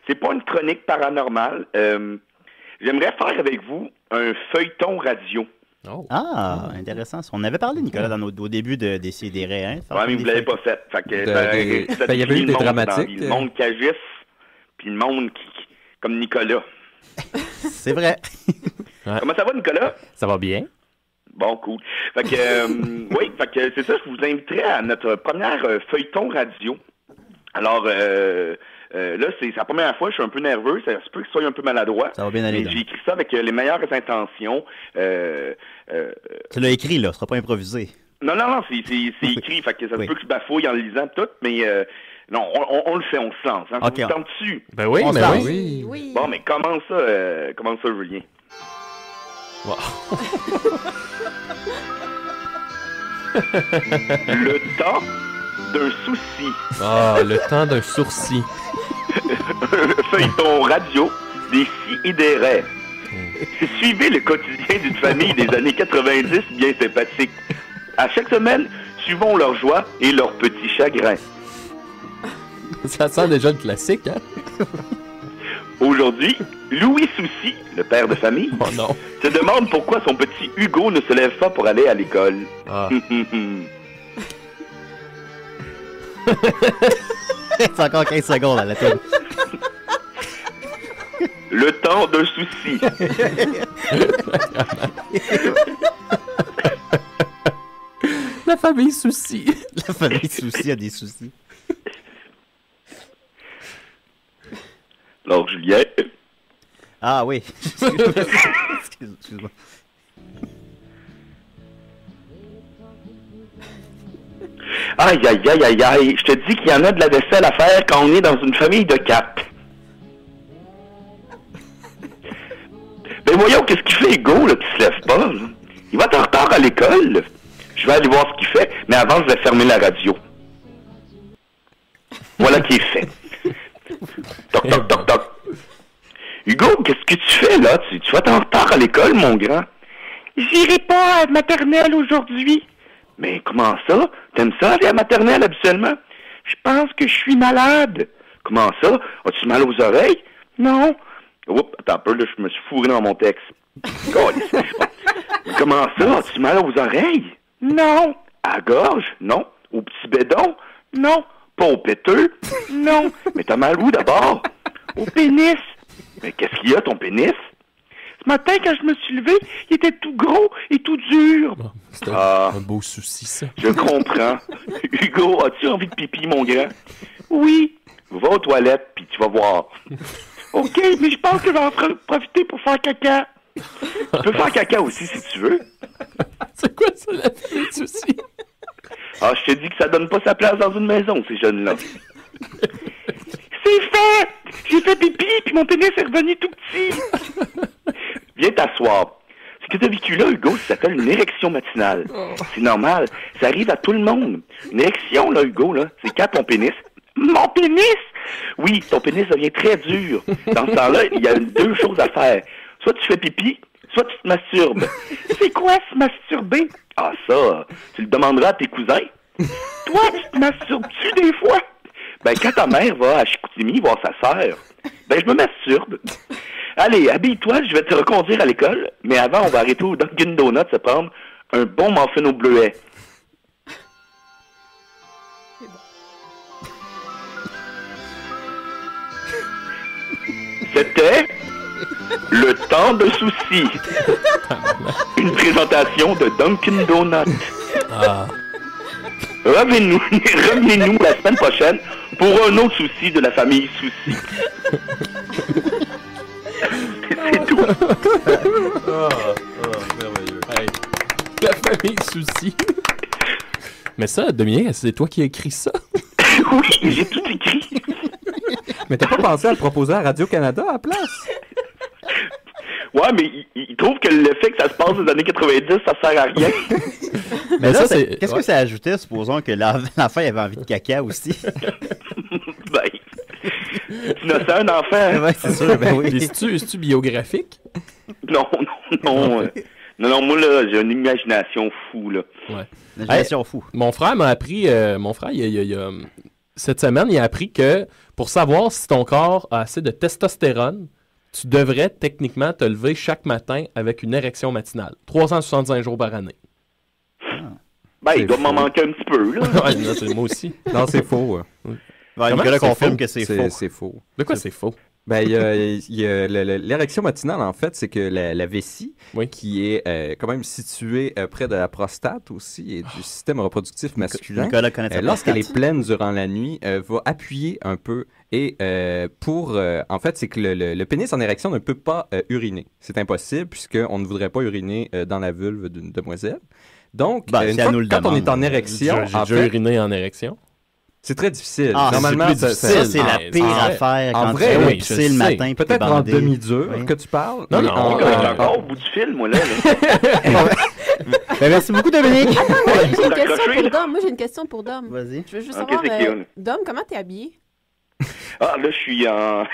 c'est pas une chronique paranormale. J'aimerais faire avec vous un feuilleton radio. Oh. Ah, intéressant. On avait parlé, Nicolas, au début de Décidérez, hein? Ouais, mais vous l'avez pas fait. Fait que il y avait eu des dramatiques. Le monde qui agisse, puis le monde qui comme Nicolas. C'est vrai. Ouais. Comment ça va, Nicolas? Ça va bien. Bon, cool. Fait que, oui, fait que c'est ça, je vous inviterai à notre première feuilleton radio. Alors, là, c'est la première fois, je suis un peu nerveux, ça se peut que ce soit un peu maladroit. Ça va bien aller. Mais j'ai écrit ça avec les meilleures intentions. Tu l'as écrit, là, ce sera pas improvisé. Non, c'est écrit, fait que ça se peut que je bafouille en le lisant tout, mais non, on le fait, on se lance. Hein. Okay, vous tente dessus? Ben oui, mais oui. Bon, mais comment ça, Julien? Wow. Le temps d'un souci. Ah, le temps d'un sourcil. Feuilleton radio des si et des raies. Suivez le quotidien d'une famille des années 90 bien sympathique. À chaque semaine, suivons leur joie et leurs petits chagrins. Ça sent déjà le classique, hein? Aujourd'hui, Louis Souci, le père de famille, se demande pourquoi son petit Hugo ne se lève pas pour aller à l'école. Ah. C'est encore 15 secondes à la télé. Le temps d'un souci. La famille Souci. La famille Souci a des soucis. Alors, Julien. Ah oui. Excuse-moi. Aïe, je te dis qu'il y en a de la vaisselle à faire quand on est dans une famille de 4. Ben voyons, qu'est-ce qu'il fait, Hugo, là, qui se lève pas, là? Il va être en retard à l'école. Je vais aller voir ce qu'il fait, mais avant, je vais fermer la radio. Voilà qui est fait. Toc, toc, toc, toc. Hugo, qu'est-ce que tu fais, là? Tu vas être en retard à l'école, mon grand? J'irai pas à maternelle aujourd'hui. Mais comment ça? T'aimes ça aller à maternelle habituellement? Je pense que je suis malade. Comment ça? As-tu mal aux oreilles? Non. Oups, attends un peu, là, je me suis fourré dans mon texte. Comment ça? As-tu mal aux oreilles? Non. À la gorge? Non. Au petit bédon? Non. Pas au péteux? Non. Mais t'as mal où d'abord? Au pénis. Mais qu'est-ce qu'il y a, ton pénis? Ce matin, quand je me suis levé, il était tout gros et tout dur. Bon, c'est un beau souci, ça. Je comprends. Hugo, as-tu envie de pipi, mon grand? Oui. Va aux toilettes, puis tu vas voir. OK, mais je pense que je vais en profiter pour faire caca. Tu peux faire caca aussi, si tu veux. C'est quoi ça, la famille souci? Ah, je te dis que ça donne pas sa place dans une maison, ces jeunes-là. C'est fait! J'ai fait pipi, puis mon pénis est revenu tout petit. Viens t'asseoir. Ce que tu as vécu là, Hugo, ça s'appelle une érection matinale. C'est normal. Ça arrive à tout le monde. Une érection, là, Hugo, là, c'est quand ton pénis... Mon pénis? Oui, ton pénis devient très dur. Dans ce temps-là, il y a deux choses à faire. Soit tu fais pipi, soit tu te masturbes. C'est quoi se masturber? Ah, ça, tu le demanderas à tes cousins. Toi, tu te masturbes-tu des fois? Ben, quand ta mère va à Chicoutimi voir sa sœur, ben, je me masturbe. Allez, habille-toi, je vais te reconduire à l'école, mais avant, on va arrêter au Dunkin' Donuts se prendre un bon muffin au bleuet. C'était le temps de souci. Une présentation de Dunkin' Donuts. Ah. Revenez-nous la semaine prochaine pour un autre souci de la famille Souci. C'est tout. Merveilleux. Hey. La famille Souci. Mais ça, Dominique, c'est toi qui as écrit ça? Oui, j'ai tout écrit. Mais t'as pas pensé à le proposer à Radio-Canada à la place? Ouais, mais il trouve que le fait que ça se passe dans les années 90, ça sert à rien. Mais là, qu'est-ce que ça ajoutait, supposons que l'enfant avait envie de caca aussi? Ben, tu n'as ça un enfant. Ouais, c'est sûr, ben oui. C'est-tu biographique? Non. Non, moi, là, j'ai une imagination fou, là. Ouais. Une imagination fou. Mon frère m'a appris, cette semaine, il a appris que pour savoir si ton corps a assez de testostérone, tu devrais techniquement te lever chaque matin avec une érection matinale. 365 jours par année. Ben, il doit m'en manquer un petit peu, là. Ouais, non, c'est moi aussi. Non, c'est faux. Nicolas confirme que c'est faux. C'est faux. De quoi c'est faux? Ben, l'érection matinale, en fait, c'est que la vessie, qui est quand même située près de la prostate aussi et du système reproductif masculin, lorsqu'elle est pleine durant la nuit, va appuyer un peu. Et en fait, c'est que le pénis en érection ne peut pas uriner. C'est impossible puisqu'on ne voudrait pas uriner dans la vulve d'une demoiselle. Donc, quand on est en érection... J'ai déjà uriné en érection. C'est très difficile. Normalement, ça, c'est la pire affaire quand tu vas pisser le matin. Peut-être en demi-dur que tu parles. Non, je suis encore au bout du fil, moi, là. Ben, merci beaucoup, Dominique. J'ai une question pour Dom. Moi, j'ai une question pour Dom. Vas-y. Je veux juste savoir, Dom, comment t'es habillé? Ah, là, je suis en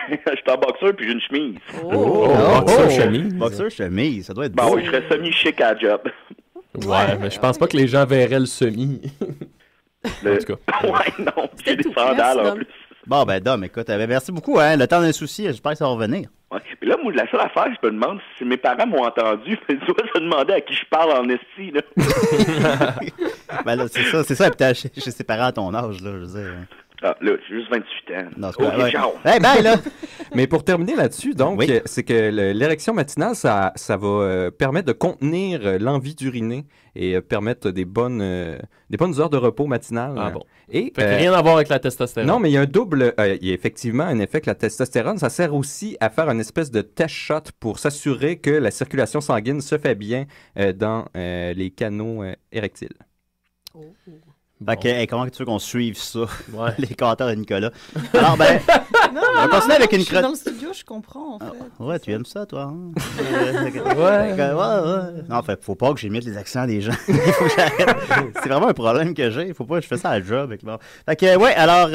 boxeur puis j'ai une chemise. Boxeur chemise. Boxeur chemise, ça doit être bon. Oui, je serais semi-chic à la job. Ouais, mais je pense pas que les gens verraient le semi. En tout cas. Ouais, non, j'ai des sandales en plus. Bon, ben, Dom, écoute, merci beaucoup, hein. Le temps d'un souci, j'espère que ça va revenir. Ouais. Mais là, moi, la seule affaire, je me demande si mes parents m'ont entendu. Je dois se demander à qui je parle en esti, là. Ben là, c'est ça, peut-être chez ses parents à ton âge, là, je veux dire. Ah, là, j'ai juste 28 ans. Non, c'est ciao. Hey, bye, là. Mais pour terminer là-dessus, donc, c'est que l'érection matinale, ça va permettre de contenir l'envie d'uriner et permettre des bonnes heures de repos matinales. Ah bon. Et, fait que rien à voir avec la testostérone. Non, mais il y a un double... il y a effectivement un effet que la testostérone, ça sert aussi à faire une espèce de test shot pour s'assurer que la circulation sanguine se fait bien dans les canaux érectiles. Oh. Fait que, comment tu veux qu'on suive ça? Ouais. Les commentaires de Nicolas. Alors, ben, on va continuer avec une chronique. Dans le studio, je comprends, en fait. Ouais, tu aimes ça, toi? Hein? Ouais. Non, fait, faut pas que j'imite les accents des gens. Il faut que j'arrête. C'est vraiment un problème que j'ai. Faut pas que je fasse ça à la job. Fait que, ouais, alors,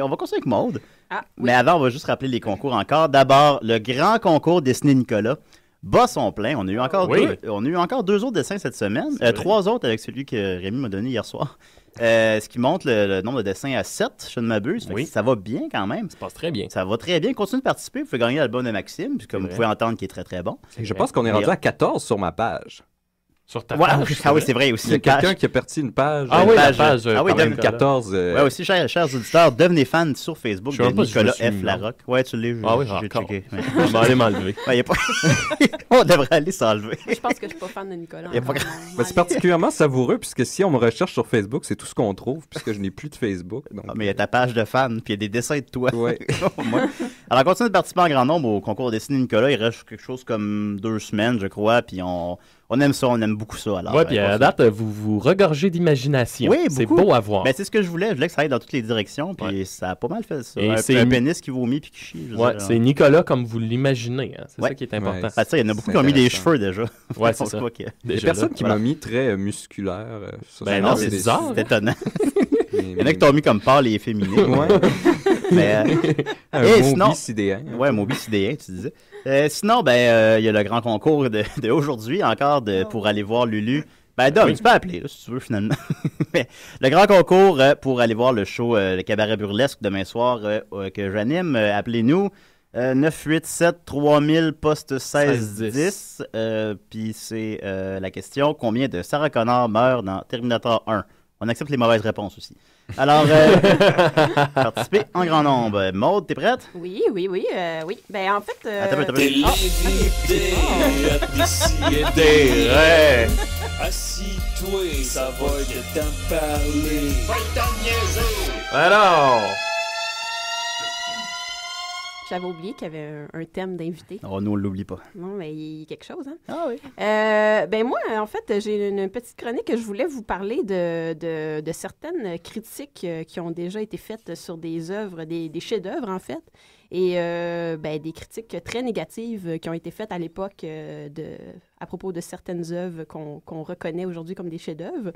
on va continuer avec Maude. Ah, oui. Mais avant, on va juste rappeler les concours encore. D'abord, le grand concours dessiné Nicolas. Bat son plein. On a eu encore deux autres dessins cette semaine. 3 autres avec celui que Rémi m'a donné hier soir. Ce qui montre le nombre de dessins à 7, je ne m'abuse. Ça va bien quand même. Ça passe très bien. Ça va très bien. Continuez de participer. Vous pouvez gagner l'album de Maxime, puis comme vous pouvez entendre, qui est très très bon. Je pense qu'on est rendu à 14 sur ma page. Sur ta page? Ah oui, c'est vrai aussi. Il y a quelqu'un qui a parti une page. Ah oui, la page. Ah oui, 14. Oui, aussi, chers auditeurs, devenez fans sur Facebook de Nicolas F. Larocque. Ouais, tu l'as vu. Ah oui, j'ai checké. On va aller m'enlever. On devrait aller s'enlever. Je pense que je suis pas fan de Nicolas. C'est particulièrement savoureux, puisque si on me recherche sur Facebook, c'est tout ce qu'on trouve, puisque je n'ai plus de Facebook. Donc... mais il y a ta page de fans, puis il y a des dessins de toi. Ouais. Alors, continuez de participer en grand nombre au concours dessiné Nicolas. Il reste quelque chose comme 2 semaines, je crois, puis on aime ça, on aime beaucoup ça. Alors, puis à date, vous regorgez d'imagination. Oui, c'est beau à voir. Ben, c'est ce que je voulais. Je voulais que ça aille dans toutes les directions, puis ça a pas mal fait ça. C'est un pénis qui vomit puis qui chie. C'est Nicolas comme vous l'imaginez. Hein. C'est ça qui est important. Ça, il y en a beaucoup qui ont mis des cheveux déjà. Ouais, c'est ça. Il y a personne qui m'a mis très musculaire. Ben non, c'est bizarre. C'est étonnant. Il y en a qui t'ont mis comme pâle et efféminé. Ouais. Mais, Moby sidéen. Ouais, Moby sidéen, tu disais. Sinon, il y a le grand concours d'aujourd'hui encore pour aller voir Lulu. Dom, tu peux appeler, là, si tu veux, finalement. Mais le grand concours pour aller voir le show, le cabaret burlesque demain soir que j'anime, appelez-nous 987-3000 poste 1610. Puis c'est la question, combien de Sarah Connor meurt dans Terminator 1? On accepte les mauvaises réponses aussi. Alors, participez en grand nombre. Maude, t'es prête? Oui. Oui. En fait... Attends. Assis-toi, ça va de t'en parler. Va t'en niaiser! Alors! J'avais oublié qu'il y avait un thème d'invité. Oh, nous, on l'oublie pas. Non, mais il y a quelque chose, hein? Ah oui. Moi, en fait, j'ai une petite chronique que je voulais vous parler de certaines critiques qui ont déjà été faites sur des œuvres, des chefs-d'œuvre, en fait. Et des critiques très négatives qui ont été faites à l'époque à propos de certaines œuvres qu'on reconnaît aujourd'hui comme des chefs-d'œuvre.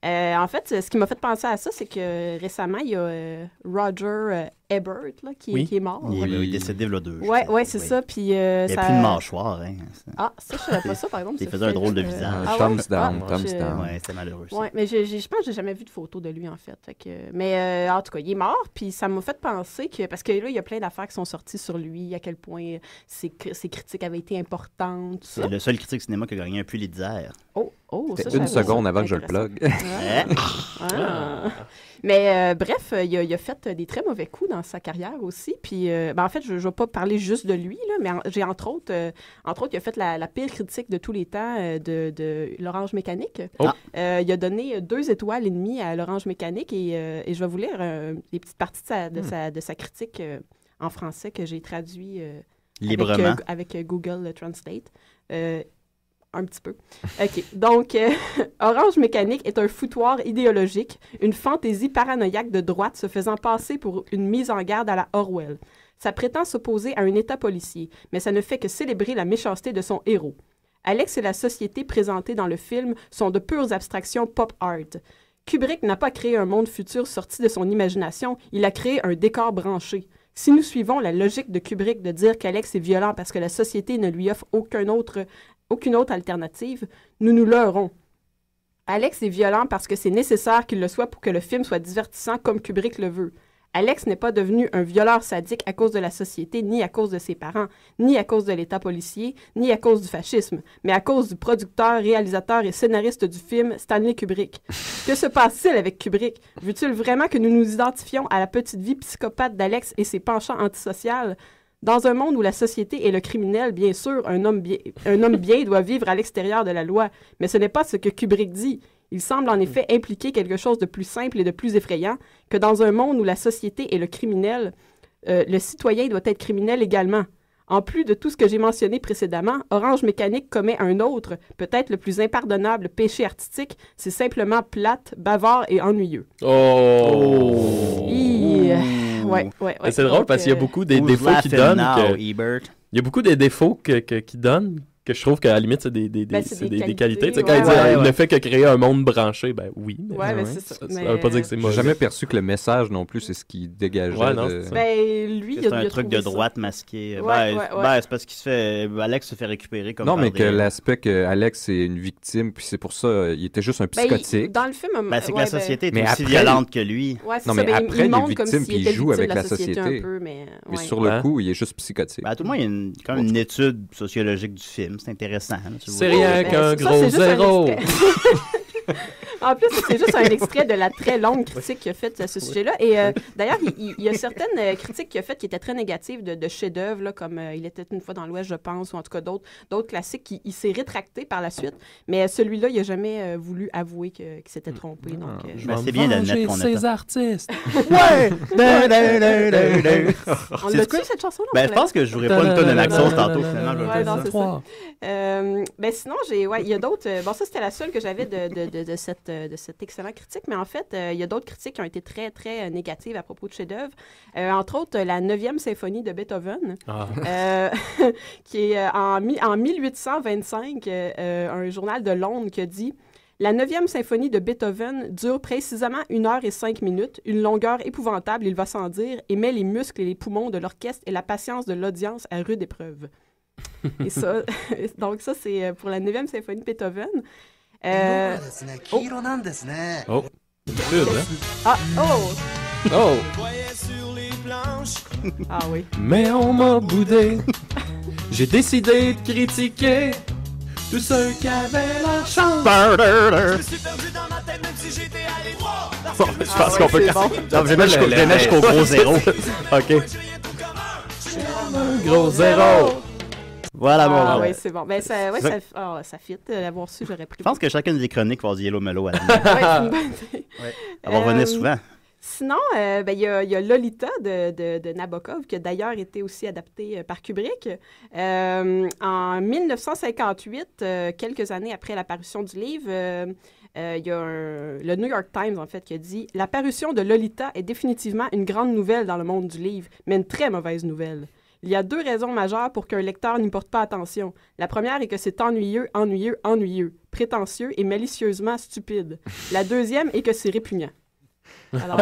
En fait, ce qui m'a fait penser à ça, c'est que récemment, il y a Roger Ebert là, qui est mort. Il est décédé il y a 2 jours. Oui, c'est ça. Puis, il n'y a plus de mâchoire. Hein. Ah, ça, je ne savais pas ça, par exemple. Il faisait un drôle de visage. Thumbs down. Oui, c'était malheureux. Oui, mais je pense que je n'ai jamais vu de photo de lui, en fait. Mais en tout cas, il est mort. Puis ça m'a fait penser que... Parce que là, il y a plein d'affaires qui sont sorties sur lui, à quel point ses critiques avaient été importantes. C'est le seul critique cinéma qui a gagné un Pulitzer. C'était une seconde avant que je le plug. Mais bref, il a fait des très mauvais coups dans sa carrière aussi. Puis, en fait, je ne vais pas parler juste de lui, là, mais j'ai entre autres, il a fait la pire critique de tous les temps de l'Orange Mécanique. Il a donné 2 étoiles et demie à l'Orange Mécanique et je vais vous lire des petites parties de sa critique en français que j'ai traduit librement avec Google Translate. Un petit peu. OK. Donc, Orange Mécanique est un foutoir idéologique, une fantaisie paranoïaque de droite se faisant passer pour une mise en garde à la Orwell. Ça prétend s'opposer à un État policier, mais ça ne fait que célébrer la méchanceté de son héros. Alex et la société présentée dans le film sont de pures abstractions pop art. Kubrick n'a pas créé un monde futur sorti de son imagination, il a créé un décor branché. Si nous suivons la logique de Kubrick de dire qu'Alex est violent parce que la société ne lui offre aucune autre alternative, nous nous leurrons. Alex est violent parce que c'est nécessaire qu'il le soit pour que le film soit divertissant comme Kubrick le veut. Alex n'est pas devenu un violeur sadique à cause de la société, ni à cause de ses parents, ni à cause de l'État policier, ni à cause du fascisme, mais à cause du producteur, réalisateur et scénariste du film, Stanley Kubrick. Que se passe-t-il avec Kubrick? Veut-il vraiment que nous nous identifions à la petite vie psychopathe d'Alex et ses penchants antisociaux? Dans un monde où la société est le criminel, bien sûr, un homme bien doit vivre à l'extérieur de la loi, mais ce n'est pas ce que Kubrick dit. Il semble en effet impliquer quelque chose de plus simple et de plus effrayant, que dans un monde où la société est le criminel, le citoyen doit être criminel également. En plus de tout ce que j'ai mentionné précédemment, Orange Mécanique commet un autre, peut-être le plus impardonnable péché artistique, c'est simplement plate, bavard et ennuyeux. Ouais. C'est drôle parce qu'il y a beaucoup des défauts qu'il donne. Il y a beaucoup des défauts qu'il donne que je trouve qu'à la limite, c'est des qualités. Quand il dit ne fait que créer un monde branché, ben oui. Mais c'est ça. Ça veut pas dire que c'est mauvais. J'ai jamais perçu que le message non plus, c'est ce qui dégageait. Lui, c'est un truc de droite masqué. C'est parce qu'il se fait... Alex se fait récupérer comme non, mais que l'aspect que Alex est une victime, puis c'est pour ça, il était juste un psychotique. Dans le film... c'est que la société est aussi violente que lui. Non, mais après, il est victime, puis il joue avec la société. Mais sur le coup, il est juste psychotique. À tout le moins, il y a quand même une étude sociologique du film. C'est intéressant. C'est rien qu'un gros zéro. En plus, c'est juste un extrait de la très longue critique qu'il a faite à ce sujet-là. Et d'ailleurs, il y a certaines critiques qu'il a faites qui étaient très négatives de chefs-d'œuvre, comme Il était une fois dans l'Ouest, je pense, ou en tout cas d'autres classiques. Il s'est rétracté par la suite. Mais celui-là, il n'a jamais voulu avouer qu'il s'était trompé. Donc, c'est bien d'admettre qu'on a ces artistes. Ouais! On l'a tué, cette chanson-là? Je pense que je jouerai pas une tonne de Maxos tantôt, finalement. Sinon, il y a d'autres... Bon, ça, c'était la seule que j'avais de cette excellente critique, mais en fait, il y a d'autres critiques qui ont été très, très négatives à propos de chefs-d'œuvre. Entre autres, la 9e symphonie de Beethoven, qui est en 1825, un journal de Londres qui a dit La 9e symphonie de Beethoven dure précisément 1h05, une longueur épouvantable, il va sans dire, et met les muscles et les poumons de l'orchestre et la patience de l'audience à rude épreuve. Et ça, donc ça, c'est pour la 9e symphonie de Beethoven. Oh. Ah, oh! Oh! Ah oui. Mais on m'a boudé. J'ai décidé de critiquer tous ceux qui avaient la chance. Je me suis perdu dans ma tête, même si j'étais allé droit. Je pense qu'on peut... Non, je vais mettre jusqu'au gros zéro. OK. Gros zéro. Voilà, bon. Ah oui, c'est bon. Ben, ça fit. L'avoir su, j'aurais pris. Je pense que chacune des chroniques va dire Yellow Mellow à la ouais, c'est une bonne idée. Ouais. Elle va revenir souvent. Sinon, il y a Lolita de Nabokov, qui a d'ailleurs été aussi adapté par Kubrick. En 1958, quelques années après la parution du livre, il y a le New York Times, en fait, qui a dit « La parution de Lolita est définitivement une grande nouvelle dans le monde du livre, mais une très mauvaise nouvelle. Il y a 2 raisons majeures pour qu'un lecteur n'y porte pas attention. La première est que c'est ennuyeux, prétentieux et malicieusement stupide. La deuxième est que c'est répugnant. » Alors,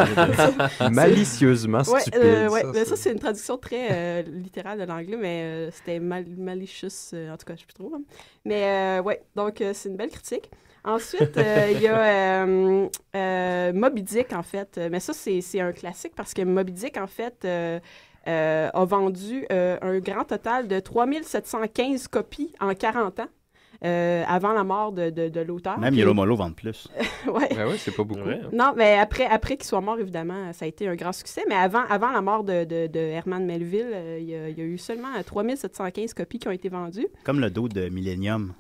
malicieusement stupide. Ça, c'est une traduction très littérale de l'anglais, mais c'était malicious, en tout cas, je ne sais plus trop. Hein. Mais donc c'est une belle critique. Ensuite, il y a Moby Dick, en fait. Mais ça, c'est un classique parce que Moby Dick, en fait, a vendu un grand total de 3715 copies en 40 ans. Avant la mort de l'auteur. Même Yellow Mellow vend plus. Ouais. Ben oui, c'est pas beaucoup. Ouais. Non, mais après qu'il soit mort, évidemment, ça a été un grand succès. Mais avant la mort de Herman Melville, il y a eu seulement 3715 copies qui ont été vendues. Comme le dos de Millennium.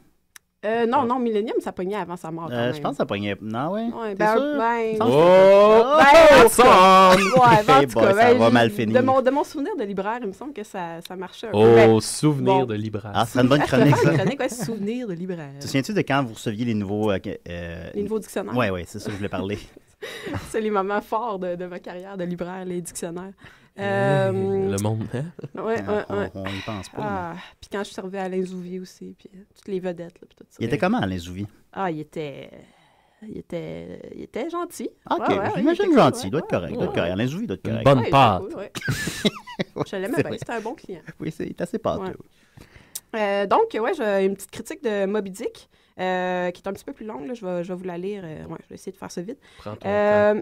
Non, Millennium, ça pognait avant sa mort. Je pense que ça pognait. Non, ouais. Ouais, ça va mal finir. De mon souvenir de libraire, il me semble que ça marchait un peu. Souvenir de libraire. Ah, c'est une bonne chronique, ça. Souvenir de libraire. Te souviens-tu de quand vous receviez les nouveaux... les nouveaux dictionnaires? Oui, c'est ça que je voulais parler. C'est les moments forts de ma carrière de libraire, les dictionnaires. Le monde, hein? On y pense pas. Puis quand je servais à Alain Zouvier aussi, puis toutes les vedettes, là, puis tout ça. Il était comment, Alain Zouvier? Ah, il était gentil. OK, j'imagine gentil. Il doit être correct. Alain Zouvier doit être correct. Bonne pâte. Je l'aimais bien, c'était un bon client. Oui, c'est assez pâteux. Donc, j'ai une petite critique de Moby Dick. Qui est un petit peu plus longue, là. Je vais vous la lire. Je vais essayer de faire ça vite. Prends ton temps.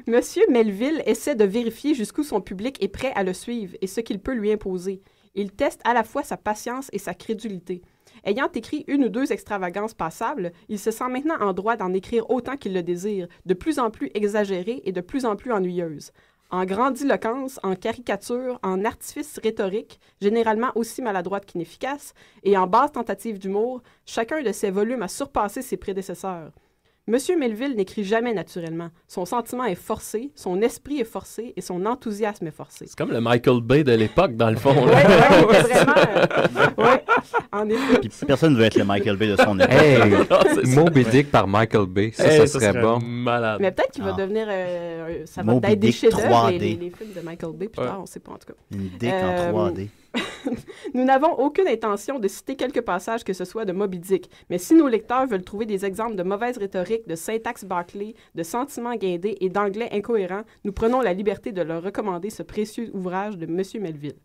Monsieur Melville essaie de vérifier jusqu'où son public est prêt à le suivre et ce qu'il peut lui imposer. Il teste à la fois sa patience et sa crédulité. Ayant écrit 1 ou 2 extravagances passables, il se sent maintenant en droit d'en écrire autant qu'il le désire, de plus en plus exagérées et de plus en plus ennuyeuses. En grandiloquence, en caricature, en artifice rhétorique, généralement aussi maladroite qu'inefficace, et en basse tentative d'humour, chacun de ces volumes a surpassé ses prédécesseurs. Monsieur Melville n'écrit jamais naturellement. Son sentiment est forcé, son esprit est forcé et son enthousiasme est forcé. C'est comme le Michael Bay de l'époque, dans le fond. Oui, il était vraiment... en effet. Puis personne ne veut être le Michael Bay de son époque. Moby Dick par Michael Bay, ça serait bon. Malade. Mais peut-être qu'il va devenir... ça va être des chefs-d'œuvre, les films de Michael Bay, plus tard, on ne sait pas en tout cas. Une Dick en 3D. Nous n'avons aucune intention de citer quelques passages que ce soit de Moby Dick, mais si nos lecteurs veulent trouver des exemples de mauvaise rhétorique, de syntaxe bâclée, de sentiments guindés et d'anglais incohérent, nous prenons la liberté de leur recommander ce précieux ouvrage de Monsieur Melville.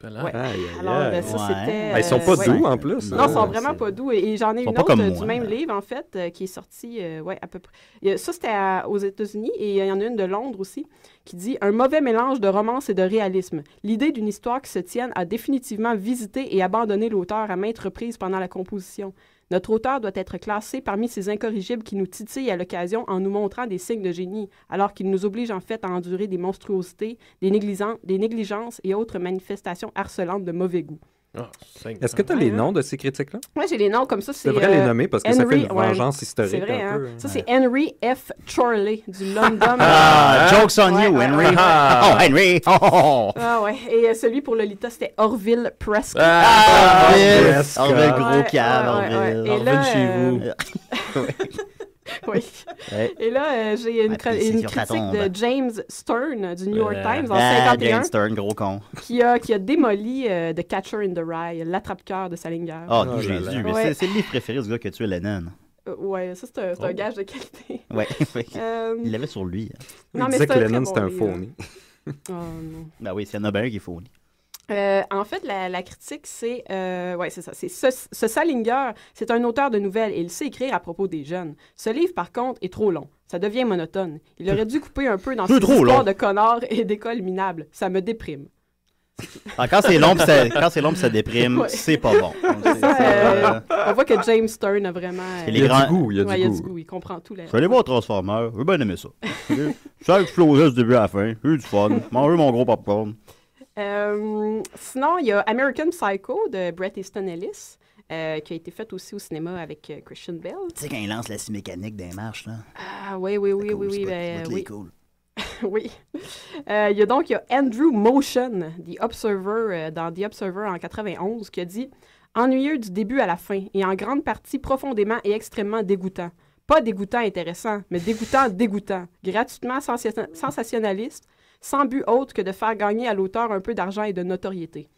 Ouais. Alors, ça, c'était... Ils sont pas doux, en plus. Non, ils sont vraiment pas doux. Et j'en ai une autre du même livre, en fait, qui est sortie, à peu près... Ça, c'était aux États-Unis, et il y en a une de Londres aussi, qui dit « Un mauvais mélange de romance et de réalisme. L'idée d'une histoire qui se tienne a définitivement visité et abandonné l'auteur à maintes reprises pendant la composition. Notre auteur doit être classé parmi ces incorrigibles qui nous titillent à l'occasion en nous montrant des signes de génie, alors qu'il nous oblige en fait à endurer des monstruosités, des négligences et autres manifestations harcelantes de mauvais goût. » Est-ce que tu as les noms de ces critiques-là? Oui, j'ai les noms comme ça. Tu devrais les nommer parce que ça fait une vengeance historique. C'est vrai, un peu. Ça, c'est Henry F. Chorley du London. Joke's on you, Henry. Oh, Henry. Ah ouais. Et celui pour Lolita, c'était Orville Prescott. Orville, gros cave, Orville. Orville chez vous. Oui. Ouais. Et là, j'ai une critique de James Stern du New York Times en 1951. James Stern, gros con. Qui a démoli The Catcher in the Rye, l'attrape-cœur de Salinger. Oh, Jésus. Mais c'est le livre préféré du gars qui a tué Lennon. Ouais, ça, c'est un gage de qualité. Ouais. Il l'avait sur lui. Non, il disait que Lennon, c'était un phony. Oh, non. Ben oui, s'il y en a bien un qui est phony. En fait, la critique, c'est... c'est ça. C'est ce Salinger, c'est un auteur de nouvelles et il sait écrire à propos des jeunes. Ce livre, par contre, est trop long. Ça devient monotone. Il aurait dû couper un peu dans ses histoires de connards et d'écoles minables. Ça me déprime. Quand c'est long pis ça déprime, c'est pas bon. On voit que James Stern a vraiment... Il y a du goût. Il y a du goût. Il comprend tout. Je suis allé voir Transformers. J'ai bien aimé ça. Ça explosait du début à la fin. J'ai eu du fun. Manger mon gros popcorn. Sinon, il y a American Psycho de Bret Easton Ellis, qui a été fait aussi au cinéma avec Christian Bale. Tu sais, quand il lance la scie mécanique des marches, là. Ah, oui. Oui. Cool. Oui. Il y a Andrew Motion, The Observer, dans The Observer en 91, qui a dit « Ennuyeux du début à la fin, et en grande partie profondément et extrêmement dégoûtant. Pas dégoûtant intéressant, mais dégoûtant. Gratuitement sensationnaliste, sans but autre que de faire gagner à l'auteur un peu d'argent et de notoriété. »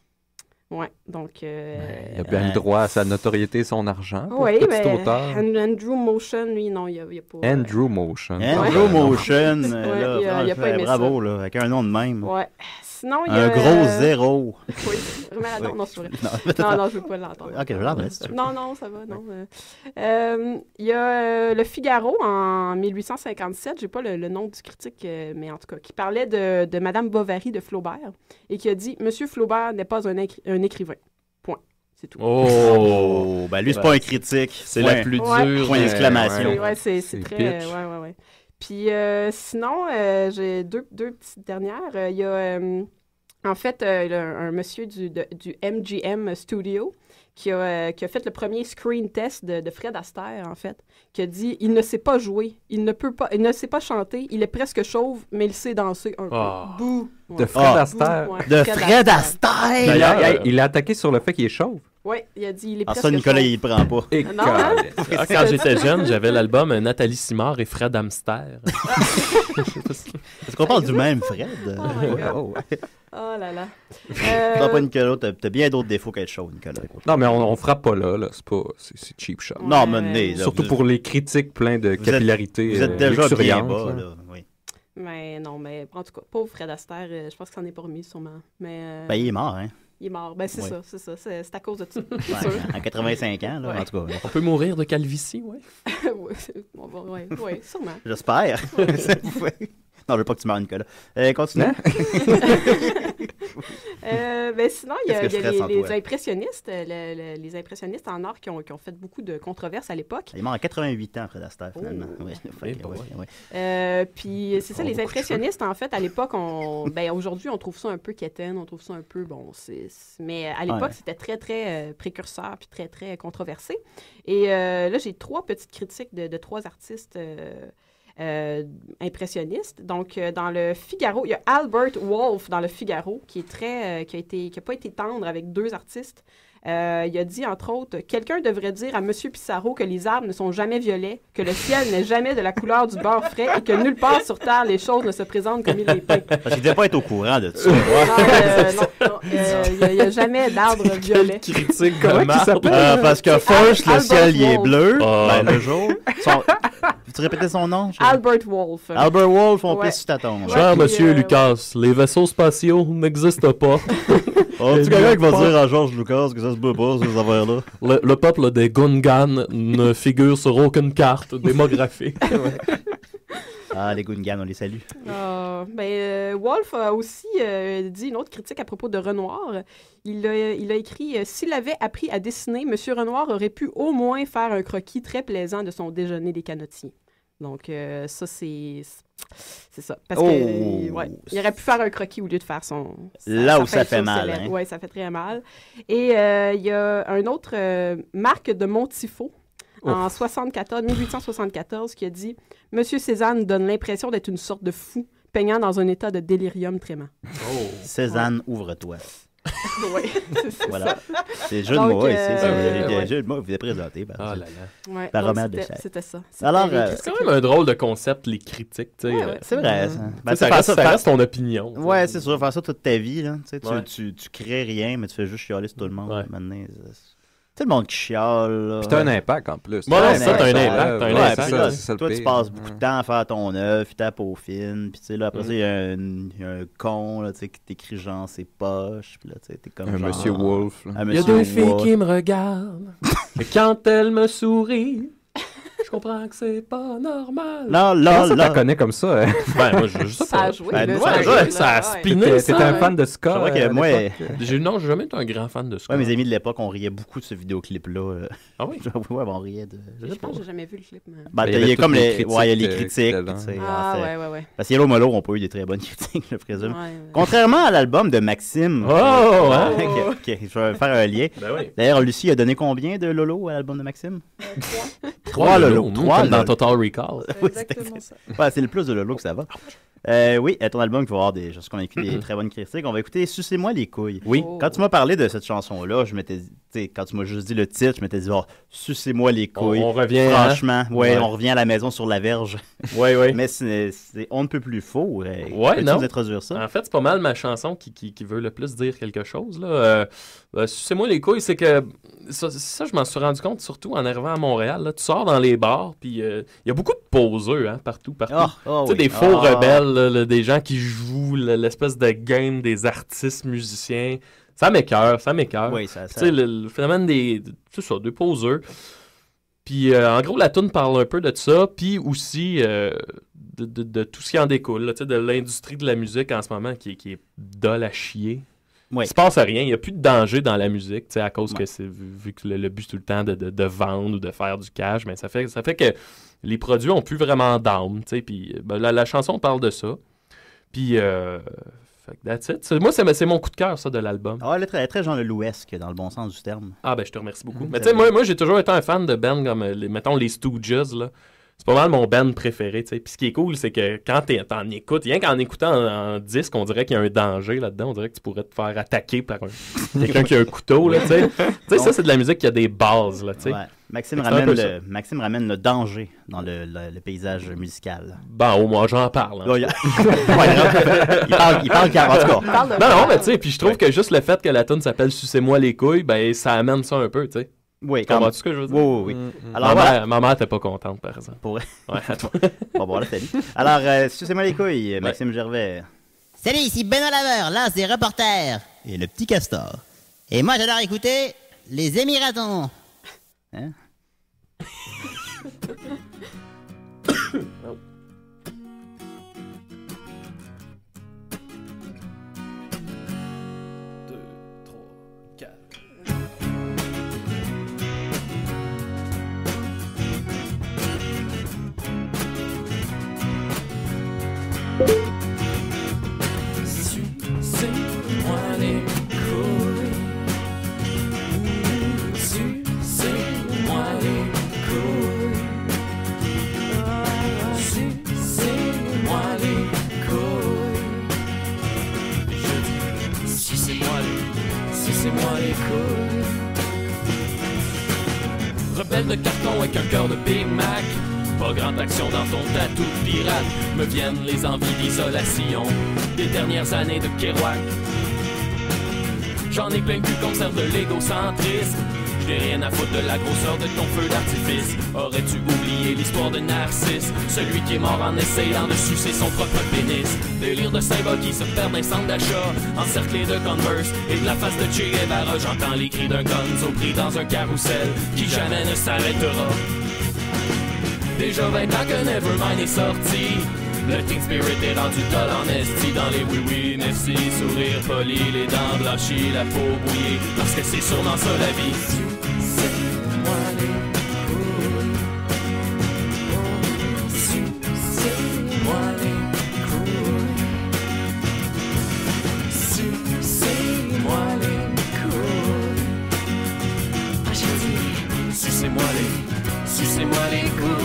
Ouais, donc... il a bien le droit à sa notoriété et son argent. Oui, mais Andrew Motion, lui, non, il n'y a pas... Andrew Motion. Andrew Motion, il a pas aimé bravo, là, avec un nom de même. Ouais. Sinon, il y a... Un gros zéro. Oui, vraiment, non, c'est vrai. Non, je veux pas l'entendre. Ok, je l'entends. Non, ça va, non. Il y a Le Figaro en 1857, j'ai pas le nom du critique, mais en tout cas, qui parlait de Madame Bovary de Flaubert et qui a dit « Monsieur Flaubert n'est pas un écrivain. » Point. C'est tout. Oh! Ben lui, c'est pas un critique. C'est la plus dure. Point d'exclamation. Ouais, c'est très... Ouais. Puis sinon, j'ai deux petites dernières. Il y a en fait un monsieur du MGM Studio qui a fait le premier screen test de Fred Astaire, en fait, qui a dit « Il ne sait pas jouer, il ne sait pas chanter, il est presque chauve, mais il sait danser un peu. » Bouh! De Fred Astaire. De Fred Astaire! D'ailleurs, il a attaqué sur le fait qu'il est chauve. Oui, il a dit il est presque ça, Nicolas, chauve. il prend pas. Quand j'étais jeune, j'avais l'album Nathalie Simard et Fred Hamster. Est-ce qu'on parle du même Fred? Oh là là. T'as pas Nicolas, t'as bien d'autres défauts qu'être chaud, Nicolas. Non, mais on frappe pas là. C'est cheap shot. Non, mais surtout pour les critiques pleins de capillarité. Vous êtes déjà bien bas, là. Oui. Mais non, mais en tout cas, pauvre Fred Astaire, je pense qu'il s'en est pas remis, sûrement. Mais, ben, il est mort, hein? Il est mort. Ben, c'est ça. C'est à cause de ça. À 85 ans, là, en tout cas. On peut mourir de calvitie, oui. Oui, sûrement. J'espère. Non, je veux pas que tu meurs, Nicolas. Continue. Ben, sinon, il y a les impressionnistes, les impressionnistes en art qui ont fait beaucoup de controverses à l'époque. Il est mort à 88 ans, Fred Astaire, finalement. Puis, c'est ça, les impressionnistes, en fait, à l'époque, aujourd'hui, on trouve ça un peu quétaine, on trouve ça un peu, mais à l'époque, c'était très, très précurseur, puis très, très controversé. Et là, j'ai 3 petites critiques de 3 artistes impressionniste. Donc, dans le Figaro, il y a Albert Wolff dans le Figaro, qui a pas été tendre avec 2 artistes. Il a dit, entre autres, « Quelqu'un devrait dire à M. Pissarro que les arbres ne sont jamais violets, que le ciel n'est jamais de la couleur du beurre frais et que nulle part sur Terre, les choses ne se présentent comme il les peint. » Parce qu'il ne devait pas être au courant de ça. Il n'y a jamais d'arbres violets. Critique comment il s'appelle? Parce que first, le ciel, il est bleu. Le jour. Tu répétais son nom? Albert Wolff. Albert Wolff, on pisse sur ta tombe. Cher monsieur Lucas, les vaisseaux spatiaux n'existent pas. Tu quelqu'un qui va dire à George Lucas que ça se peut pas, ces affaires-là? Le peuple des Gungans ne figure sur aucune carte démographique. Ah, les Gungans, on les salue. Wolff a aussi dit une autre critique à propos de Renoir. Il a écrit « S'il avait appris à dessiner, M. Renoir aurait pu au moins faire un croquis très plaisant de son déjeuner des canotiers. » Donc, ça, c'est ça. Parce il aurait pu faire un croquis au lieu de faire là où ça fait mal. Hein? Oui, ça fait très mal. Et il y a un autre, Marc de Montifaux, en 1874, qui a dit « Monsieur Cézanne donne l'impression d'être une sorte de fou, peignant dans un état de délirium trémant. » Cézanne, ouvre-toi. Oui, voilà. C'est le jeu de mots ici. C'est le jeu de mots que vous avez présenté. Par Romain de Chèvre. C'était ça. Alors, c'est quand même un drôle de concept, les critiques. C'est vrai. Ça reste ton opinion. Ouais, c'est sûr. Faire ça toute ta vie. Là. Tu crées rien, mais tu fais juste chialer sur tout le monde. Maintenant, Tout le monde qui chiale. Puis t'as un impact en plus. Ouais, ça, t'as un impact. Puis là, toi, tu passes beaucoup de temps à faire ton œuvre, puis ta peau fine. Puis tu sais, là, après ça, il y a un con, là, tu sais, qui t'écrit genre ses poches. Puis là, tu sais, t'es comme un genre... Monsieur Wolf. Il y a deux filles qui me regardent. Et quand elles me sourient, je comprends que c'est pas normal. Comment ça, t'as connais comme ça? Ben, moi, je sais pas. Ça a joué. Ça a spiné. T'étais un fan de ska? C'est vrai que moi... Non, j'ai jamais été un grand fan de ska. Ouais, mes amis de l'époque, on riait beaucoup de ce vidéoclip-là. Ah oui? Ouais, on riait de... Je pense que j'ai jamais vu le clip. Mais... Ben, il y a comme les critiques. Ouais. Parce que Yellow Molo n'ont pas eu des très bonnes critiques, je présume. Contrairement à l'album de Maxime. Ok, je vais faire un lien. D'ailleurs, Lucie a donné combien de Lolo à l'album de Maxime? 3 Lolo. Comme dans Total Recall. Oui, exactement ça. Ouais, c'est le plus de Lolo que ça va. Oui, ton album, il va avoir je suis convaincu, des très bonnes critiques. On va écouter Sucez-moi les couilles. Oui. Quand tu m'as parlé de cette chanson-là, je m'étais dit, quand tu m'as juste dit le titre, je m'étais dit, Sucez-moi les couilles. On revient. Franchement, on revient à la maison sur la verge. Oui. Mais on ne peut plus faux. Ouais, non. Introduire ça? En fait, c'est pas mal ma chanson qui veut le plus dire quelque chose. Là. Sucez-moi les couilles, c'est que ça, je m'en suis rendu compte, surtout en arrivant à Montréal. Là, tu sors dans les bars, puis il y a beaucoup de poseux partout. Tu sais, des faux rebelles, là, des gens qui jouent l'espèce de game des artistes musiciens. Ça m'écoeure. Oui, Tu sais, le phénomène des poseux. Puis, en gros, la toune parle un peu de ça, puis aussi de tout ce qui en découle, là, de l'industrie de la musique en ce moment qui est dole à chier. Oui. Il se passe rien, il n'y a plus de danger dans la musique, à cause que c'est vu que le but c'est tout le temps de vendre ou de faire du cash, mais ça fait que les produits ont plus vraiment d'âme, puis la chanson parle de ça. Puis that's it. Moi, c'est mon coup de cœur, ça, de l'album. Ah, elle est très, très Jean Lelouesque, dans le bon sens du terme. Ah, ben, je te remercie beaucoup. Mais tu sais, moi, j'ai toujours été un fan de bands comme, mettons, les Stooges, là. C'est pas mal mon band préféré, tu sais. Puis ce qui est cool, c'est que quand t'en écoutes, rien qu'en écoutant en disque, on dirait qu'il y a un danger là-dedans. On dirait que tu pourrais te faire attaquer par quelqu'un qui a un couteau, là, tu sais. Tu sais, ça, c'est de la musique qui a des bases, là, tu sais. Ouais. Maxime ramène le danger dans le paysage musical. Ben, au moins, j'en parle. Hein. Il parle car, en tout cas. Non, mais tu sais, puis je trouve que juste le fait que la tune s'appelle Sucez-moi les couilles, ben, ça amène ça un peu, tu sais. Oui, comprends-tu ce que je veux dire? Oui. Alors, ma mère n'était pas contente, par exemple. Pour... Ouais, à toi. Bon, là, salut. Alors, Sucez-moi les couilles, Maxime Gervais. Salut, ici Benoît Laveur, l'un des reporters. Et le petit castor. Et moi, j'adore écouter les Émiratons. Hein? Sucez-moi les couilles. Sucez-moi les couilles. Sucez-moi les couilles. Je dis, sucez-moi les couilles. Rebelle de carton avec un cœur de Big Mac. Pas grande action dans ton tatou de pirate. Me viennent les envies d'isolation des dernières années de Kerouac. J'en ai plein le cul qu'on sert de l'égocentrisme. J'ai rien à foutre de la grosseur de ton feu d'artifice. Aurais-tu oublié l'histoire de Narcisse, celui qui est mort en essayant de sucer son propre pénis? Délire de symbole qui se perd d'un centre d'achat, encerclé de Converse et de la face de Che Guevara. J'entends les cris d'un gonzo pris dans un carrousel qui jamais ne s'arrêtera. Déjà 20 ans que Nevermind est sorti. Le Teen Spirit est rendu toll en esti. Dans les oui-oui, merci, sourire poli, les dents blanchies, la peau bouillie. Parce que c'est sûrement ça la vie. Sucez-moi les couilles. Sucez-moi les couilles. Sucez-moi les couilles. Ah, j'ai dit, sucez-moi les couilles.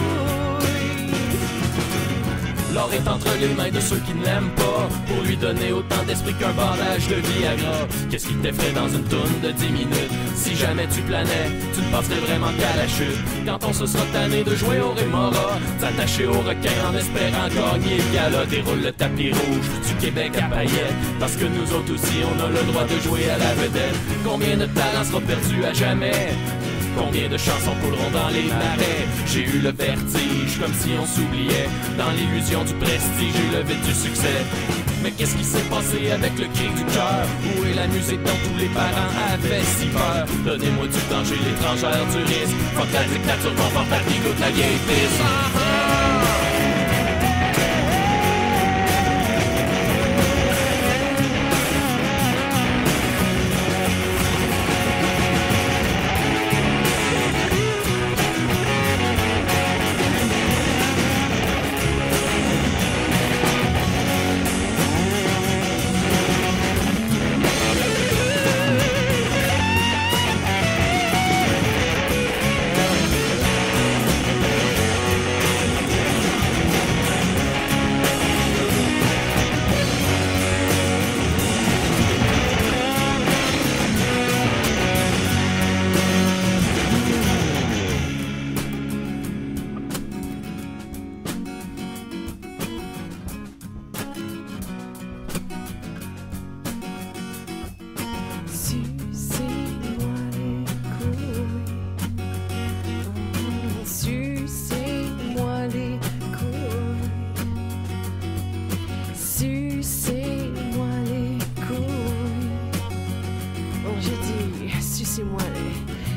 L'or est entre les mains de ceux qui ne l'aiment pas, pour lui donner autant d'esprit qu'un bandage de Viagra. Qu'est-ce qui t'effraie dans une toune de 10 minutes? Si jamais tu planais, tu ne penserais vraiment qu'à la chute. Quand on se sera tanné de jouer au Rémora, t'attacher au requin en espérant gagner le gala. Déroule le tapis rouge du Québec à paillettes, parce que nous autres aussi on a le droit de jouer à la vedette. Combien de talents sera perdu à jamais? Combien de chansons couleront dans les marais? J'ai eu le vertige, comme si on s'oubliait. Dans l'illusion du prestige et le vide du succès. Mais qu'est-ce qui s'est passé avec le cri du cœur? Où est la musique dont tous les parents avaient si peur? Donnez-moi du danger, l'étrangère du risque. Fuck la dictature confortable qui goûte la vieille piste.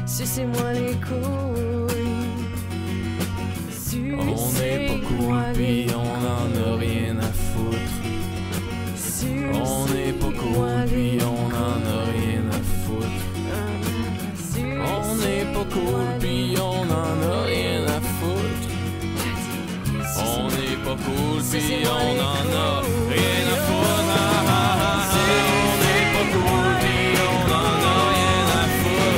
Sucez-moi les couilles. On n'est pas cool, puis on en a rien à foutre. On n'est pas cool, puis on en a rien à foutre. On n'est pas cool, puis on en a rien à foutre. On n'est pas cool, puis on en a rien à foutre. On n'est pas cool, puis on en a rien à foutre.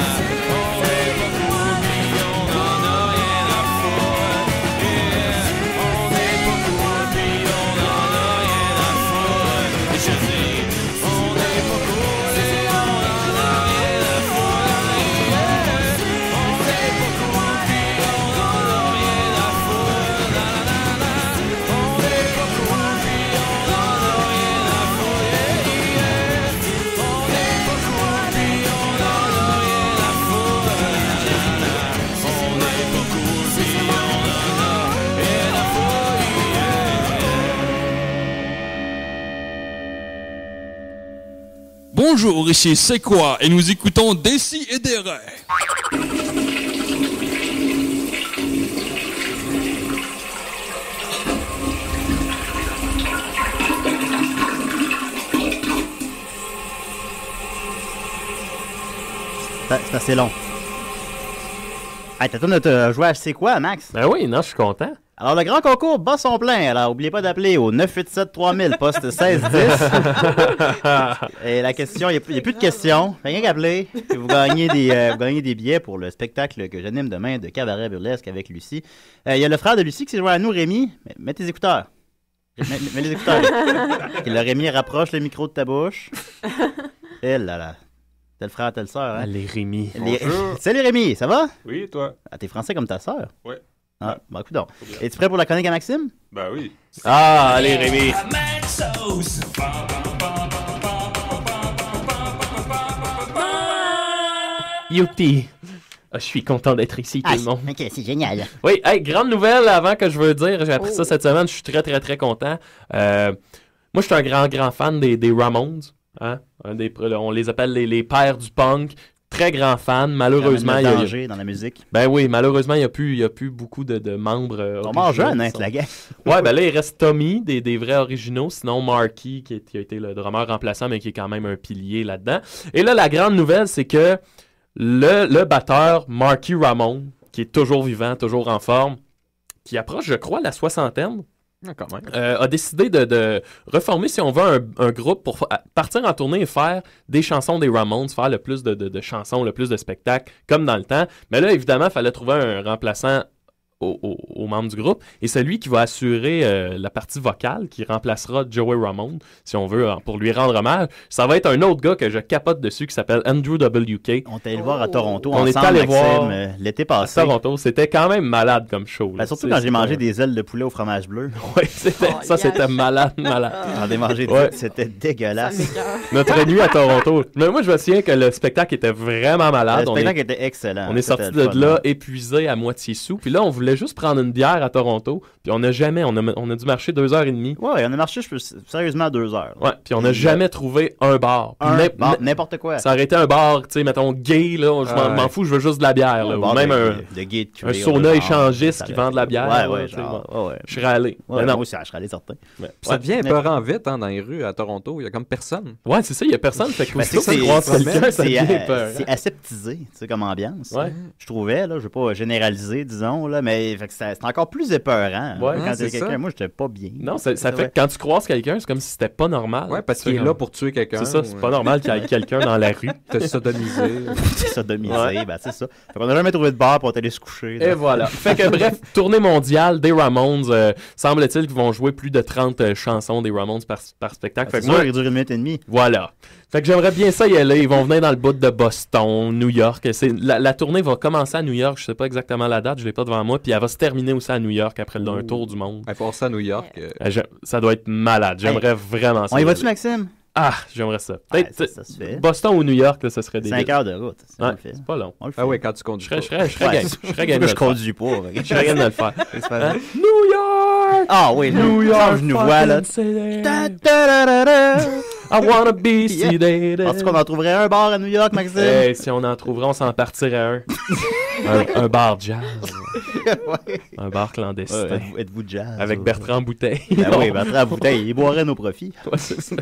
On n'est pas cool, puis on en a rien à foutre. On n'est pas cool, puis on en a rien à foutre. Je dis, on n'est pas cool, puis on en a rien à foutre. On n'est pas cool, puis on en a rien à foutre. On n'est pas cool, puis on en a rien à foutre. On n'est pas cool, puis on en a rien à foutre. On n'est pas cool, puis on en a rien à foutre. Bonjour, ici C'est quoi? Et nous écoutons Desi et Dere. C'est assez long. Hey, t'as de jouer à C'est quoi, Max? Ben oui, non, je suis content. Alors, le grand concours bat son plein. Alors, n'oubliez pas d'appeler au 987-3000, poste 1610. Et la question, il n'y a plus de questions. Rien qu'à appeler. Puis vous gagnez des billets pour le spectacle que j'anime demain de Cabaret Burlesque avec Lucie. Il y a le frère de Lucie qui s'est joint à nous, Rémi. Mets tes écouteurs. Mets les écouteurs. Et le Rémi rapproche le micro de ta bouche. Et là là. Tel frère, telle sœur. Hein? Les Rémi. Salut Rémi, ça va? Oui, et toi? Ah, t'es français comme ta sœur? Oui. Ah, bah écoute donc. Es-tu prêt pour la chronique à Maxime? Ben oui. Ah, allez Rémi. Youpi. Je suis content d'être ici, tout le monde. Ok, c'est génial. Oui, hey, grande nouvelle avant que je veux dire, j'ai appris ça cette semaine, je suis très très très content. Moi, je suis un grand fan des Ramones. Hein? On les appelle les pères du punk. Très grand fan. Malheureusement, il y a danger dans la musique. Ben oui, malheureusement, il n'y a plus beaucoup de membres. On mange jeune, hein, la gang. Ouais, ben là, il reste Tommy, des vrais originaux. Sinon, Marky, qui a été le drummer remplaçant, mais qui est quand même un pilier là-dedans. Et là, la grande nouvelle, c'est que le batteur Marky Ramone, qui est toujours vivant, toujours en forme, qui approche, je crois, la soixantaine, quand même. A décidé de reformer, si on veut, un groupe pour partir en tournée et faire des chansons des Ramones, faire le plus de chansons, le plus de spectacles, comme dans le temps. Mais là, évidemment, il fallait trouver un remplaçant aux membres du groupe. Et celui qui va assurer la partie vocale, qui remplacera Joey Ramone, si on veut, pour lui rendre hommage, ça va être un autre gars que je capote dessus qui s'appelle Andrew WK. On est allé le voir à Toronto On ensemble, est allé Maxime, voir l'été passé. À Toronto. C'était quand même malade comme show. Ben, surtout quand j'ai mangé des ailes de poulet au fromage bleu. Oui, c'était malade. J'en ai mangé c'était dégueulasse. Notre nuit à Toronto. Mais moi, je me souviens que le spectacle était vraiment malade. Le spectacle était excellent. On est sorti de là épuisé à moitié sous. Puis là, on voulait juste prendre une bière à Toronto. Puis on a dû marcher 2h30. Ouais, on a marché sérieusement 2 heures. Ouais, puis on n'a jamais trouvé un bar. N'importe quoi. Ça aurait été un bar, tu sais, mettons, gay, là. Je m'en fous, je veux juste de la bière. Là, ou même un sauna échangiste qui vend de la bière. Ouais. Je serais allé. Ouais, moi aussi, je serais allé certain. Ça devient épeurant vite dans les rues à Toronto. Il y a comme personne. Ouais, c'est ça, il y a personne. Fait que c'est aseptisé, tu sais, comme ambiance. Ouais. Je trouvais, là, je vais pas généraliser, disons, là, mais c'est encore plus épeurant. Ouais, quand il y a quelqu'un, moi, j'étais pas bien. Non, ça fait que quand tu croises quelqu'un, c'est comme si c'était pas normal. Ouais, parce qu'il est là pour tuer quelqu'un. C'est ça, c'est pas normal qu'il y ait quelqu'un dans la rue. Te sodomiser. Ben c'est ça. Fait qu'on n'a jamais trouvé de bar pour aller se coucher. Et voilà. Fait que bref, tournée mondiale des Ramones. Semble-t-il qu'ils vont jouer plus de 30 chansons des Ramones par spectacle. C'est sûr, il dure 1 minute et demie. Voilà. Fait que j'aimerais bien ça y aller. Ils vont venir dans le bout de Boston, New York. La tournée va commencer à New York. Je sais pas exactement la date, je l'ai pas devant moi. Puis elle va se terminer aussi à New York après un tour du monde. Pour ça à New York. Ça doit être malade. J'aimerais vraiment ça. On y va-tu, Maxime? Ah, j'aimerais ça. Peut-être ça se fait. Boston ou New York, là, ça serait des 5 heures de route. C'est pas long. Oui, quand tu conduis. Je serais game. Je serais game. Je conduis pas. Je serais game de le faire. New York! Ah oui, New York! Je nous vois, là. I wanna be sedated. Penses-tu qu'on en trouverait un bar à New York, Maxime? Hey, si on en trouverait, on s'en partirait un bar jazz. Un bar clandestin. Êtes-vous jazz? Avec Bertrand Bouteille. Oui, Bertrand Bouteille. Il boirait nos profits. Ouais, c'est ça.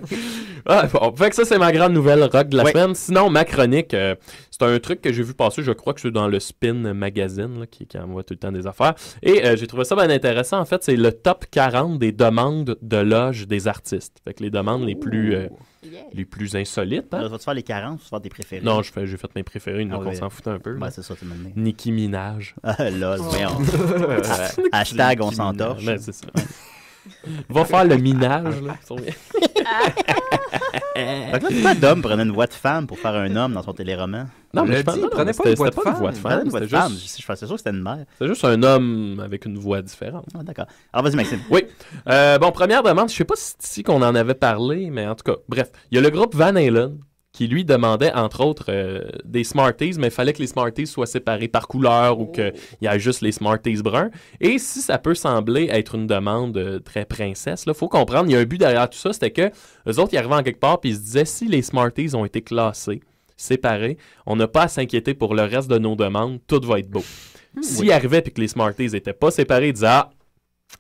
Fait que ça, c'est ma grande nouvelle rock de la semaine. Sinon, ma chronique, c'est un truc que j'ai vu passer. Je crois que c'est dans le Spin Magazine, là, qui envoie tout le temps des affaires. Et j'ai trouvé ça bien intéressant. En fait, c'est le top 40 des demandes de loge des artistes. Fait que les demandes les plus insolites. Hein? Vas-tu faire les 40 ou tu vas faire tes préférés? Non, j'ai fait mes préférés, donc on s'en fout un peu. Ben, c'est ça, tu m'as dit. Nicki Minaj. Ah, lol, hashtag on s'entorche. Ben, c'est ça. Va faire le minage, là. Fait que là, pourquoi Dom prenait une voix de femme pour faire un homme dans son téléroman? Non, mais il prenait pas une voix de femme. C'était juste... Je pensais sûr que c'était une mère. C'est juste un homme avec une voix différente. Ah, d'accord. Alors, vas-y, Maxime. Oui. Bon, première demande, je sais pas si c'est ici qu'on en avait parlé, mais en tout cas, bref. Il y a le groupe Van Halen qui lui demandait, entre autres, des Smarties, mais il fallait que les Smarties soient séparés par couleur ou qu'il y ait juste les Smarties bruns. Et si ça peut sembler être une demande très princesse, il faut comprendre, il y a un but derrière tout ça, c'était que eux autres, ils arrivaient en quelque part et ils se disaient, si les Smarties ont été classés, séparés, on n'a pas à s'inquiéter pour le reste de nos demandes, tout va être beau. S'ils arrivaient et que les Smarties n'étaient pas séparés, ils disaient, ah,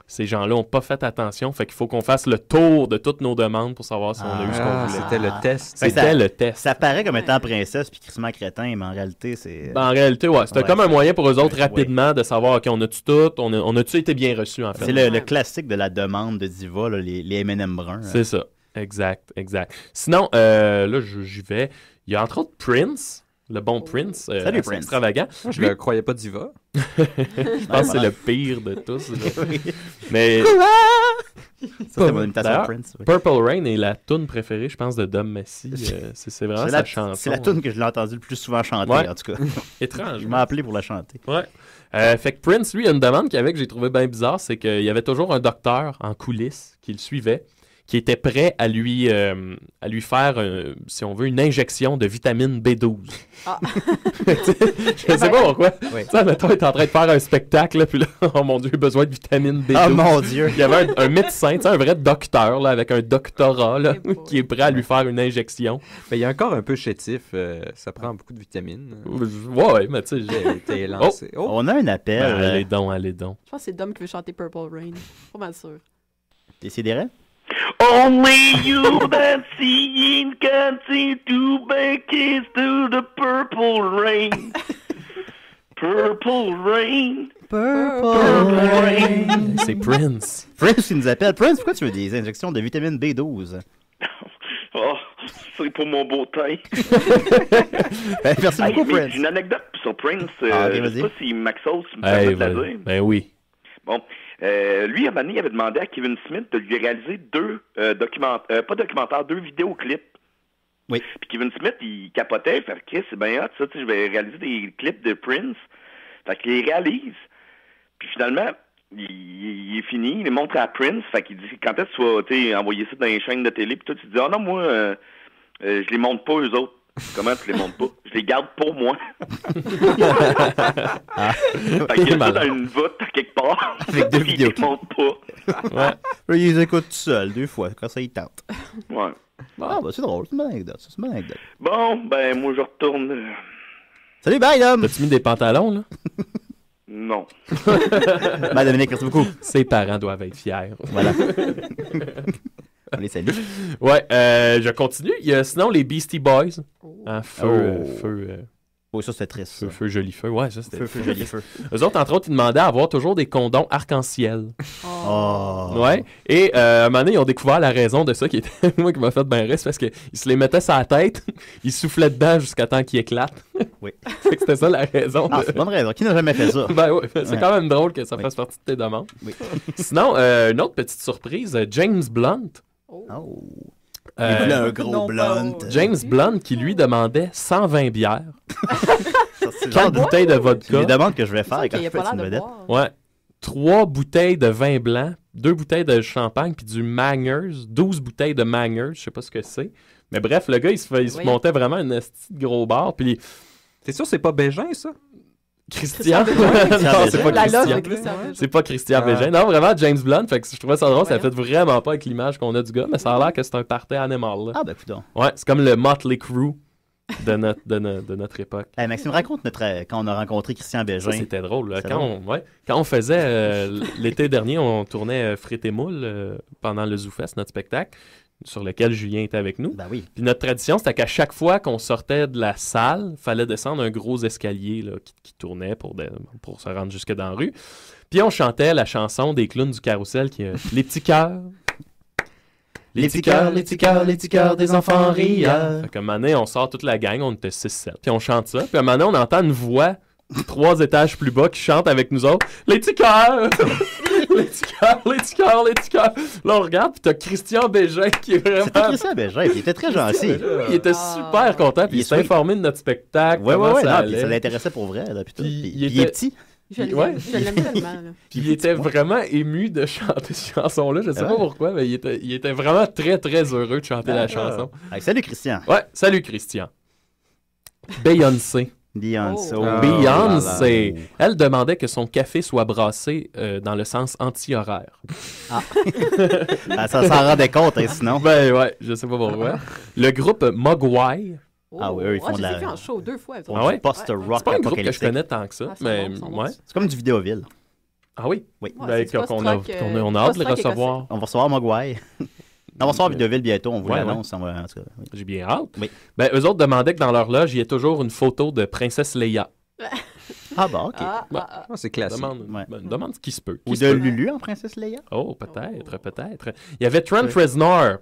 ces gens-là n'ont pas fait attention, fait qu'il faut qu'on fasse le tour de toutes nos demandes pour savoir si on a eu ce qu'on voulait. C'était le test. C'était le test. Ça paraît comme étant princesse puis crissement crétin, mais en réalité, c'est... En réalité, ouais. C'était comme un moyen pour eux autres rapidement de savoir, OK, on a-tu tout? On a-tu été bien reçus, en fait? C'est le classique de la demande de diva, là, les M&M bruns. C'est ça. Exact. Sinon, là, j'y vais. Il y a entre autres Prince. Le bon Prince, Salut, Prince. Extravagant. Moi, je ne croyais pas diva. Je pense que c'est le pire de tous. Mais ça, c'est mon imitation de Prince. Oui. Purple Rain est la toune préférée, je pense, de Dom Massy. C'est vraiment sa chanson. C'est la toune que je l'ai entendue le plus souvent chanter, en tout cas. Étrange. Je m'ai appelé pour la chanter. Ouais. Fait que Prince, lui, a une demande qu'il avait que j'ai trouvé bien bizarre, c'est qu'il y avait toujours un docteur en coulisses qui le suivait, qui était prêt à lui faire, si on veut, une injection de vitamine B12. Ah. Je sais pas pourquoi. Oui. Tu sais, mettons, il est en train de faire un spectacle, puis là, oh mon Dieu, besoin de vitamine B12. Oh mon Dieu! Il y avait un médecin, tu sais, un vrai docteur, là, avec un doctorat, là, qui est prêt à lui faire une injection. Mais il y a encore un peu chétif, ça prend beaucoup de vitamines. Ouais, mais tu sais, j'ai été lancé. Oh. On a un appel. Allez donc. Je pense que c'est Dom qui veut chanter Purple Rain. Pas mal sûr. Décidérez? Only you that seeing can see to make kiss to the purple rain. Purple rain. Purple rain. C'est Prince. Prince, il nous appelle. Prince, pourquoi tu veux des injections de vitamine B12? Oh, C'est pour mon beau teint. Merci beaucoup, Prince. J'ai une anecdote sur Prince. Okay, je sais pas si Maxos me permet de la dire. Ben oui. Bon. Lui, à un moment donné, il avait demandé à Kevin Smith de lui réaliser deux deux vidéoclips. Oui. Puis Kevin Smith, il capotait, il fait « Chris, c'est bien hot, ça, je vais réaliser des clips de Prince. » Fait qu'il les réalise. Puis finalement, il est fini, il les montre à Prince, fait qu'il dit « Quand est-ce que tu vas envoyer ça dans les chaînes de télé? » Puis toi, tu dis « Ah non, moi, je les montre pas, eux autres. » Comment tu les montres pas? Je les garde pour moi. Fait qu'il y a ça dans une voûte à quelque part. Avec deux vidéos. Ils les montrent pas. Ouais. Ils les écoutent tout seuls, 2 fois, quand ça, ils tentent. Ouais. Ah, c'est drôle, c'est une bonne anecdote. Bon, ben, moi, je retourne. Salut, bye, Dom! T'as-tu mis des pantalons, là? Non. Bye, Dominique, merci beaucoup. Ses parents doivent être fiers. Voilà. On les salue. Ouais, je continue. Il y a sinon les Beastie Boys. Feu. Oui, ça, c'était triste. Feu, joli feu. Ouais, ça, c'était Feu, joli feu. Eux autres, entre autres, ils demandaient à avoir toujours des condoms arc-en-ciel. Oh. Ouais. Et à un moment donné, ils ont découvert la raison de ça qui était moi qui m'a fait bien rire, c'est parce qu'ils se les mettaient sur la tête, ils soufflaient dedans jusqu'à temps qu'ils éclatent. Oui. Fait que c'était ça la raison. Ah, c'est une bonne raison. Qui n'a jamais fait ça? Ben oui, c'est quand même drôle que ça fasse partie de tes demandes. Oui. Sinon, une autre petite surprise, James Blunt. Oh. Il voulait un gros Blunt. James Blunt qui lui demandait 120 bières. 4 bouteilles de vodka. C'est les demandes que je vais faire quand je fais une vedette. Ouais. 3 bouteilles de vin blanc, 2 bouteilles de champagne puis du Mangers, 12 bouteilles de Mangers, je sais pas ce que c'est. Mais bref, le gars, il se montait vraiment un esti de gros bar. Puis t'es sûr c'est pas Bégin, ça? Christian? Non, c'est pas Christian. C'est pas Christian Bégin. Non, vraiment, James Blunt. Fait que je trouvais ça drôle. Ça fait vraiment pas avec l'image qu'on a du gars, mais ça a l'air que c'est un party animal. Là. Ah, ben, putain. Ouais, c'est comme le Motley Crue de notre époque. Hey, Maxime, raconte quand on a rencontré Christian Bégin. Ça, c'était drôle. Là. Quand on faisait, l'été dernier, on tournait Frites et Moules pendant le ZooFest, notre spectacle, sur lequel Julien était avec nous. Ben oui. Puis notre tradition, c'était qu'à chaque fois qu'on sortait de la salle, il fallait descendre un gros escalier là, qui tournait pour se rendre jusque dans la rue. Puis on chantait la chanson des clowns du carrousel qui est « Les petits cœurs ». Les petits cœurs, les petits cœurs, les petits cœurs des enfants rieurs. Fait qu'à un moment donné, on sort toute la gang, on était 6-7, puis on chante ça. Puis à un moment donné, on entend une voix 3 étages plus bas qui chante avec nous autres « Les petits cœurs ». Les petits cœurs, les petits cœurs, les petits cœurs. Là, on regarde, puis t'as Christian Bégin qui est vraiment... C'était Christian Bégin, il était très gentil. Il était super content, puis il s'est informé de notre spectacle. Ouais, ça l'intéressait pour vrai. Là, puis il est petit. Je l'aime tellement. Là. Puis il était vraiment ému de chanter cette chanson-là. Je sais pas pourquoi, mais il était vraiment très, très heureux de chanter la chanson. Salut, Christian. Ouais, salut, Christian. Beyoncé. Beyoncé. Elle demandait que son café soit brassé dans le sens anti-horaire. Ah. Ça s'en rendait compte, hein, sinon. Ben ouais, je sais pas pourquoi. Le groupe Mogwai. Ah oui, eux, ils font de la... Je les ai vus en show 2 fois. Ah ouais? Post-rock. C'est pas un groupe que je connais tant que ça, mais ouais. C'est comme du Vidéoville. Ah oui? Oui. On a hâte de le recevoir. On va recevoir Mogwai. On va recevoir Vidéoville bientôt, on vous l'annonce. Ouais. J'ai bien hâte. Oui. Ben, eux autres demandaient que dans leur loge, il y ait toujours une photo de Princesse Leia. Ah bon, OK. C'est classique. Demande ce qui se peut. Ou de Lulu en Princesse Leia? Oh, peut-être. Il y avait Trent Reznor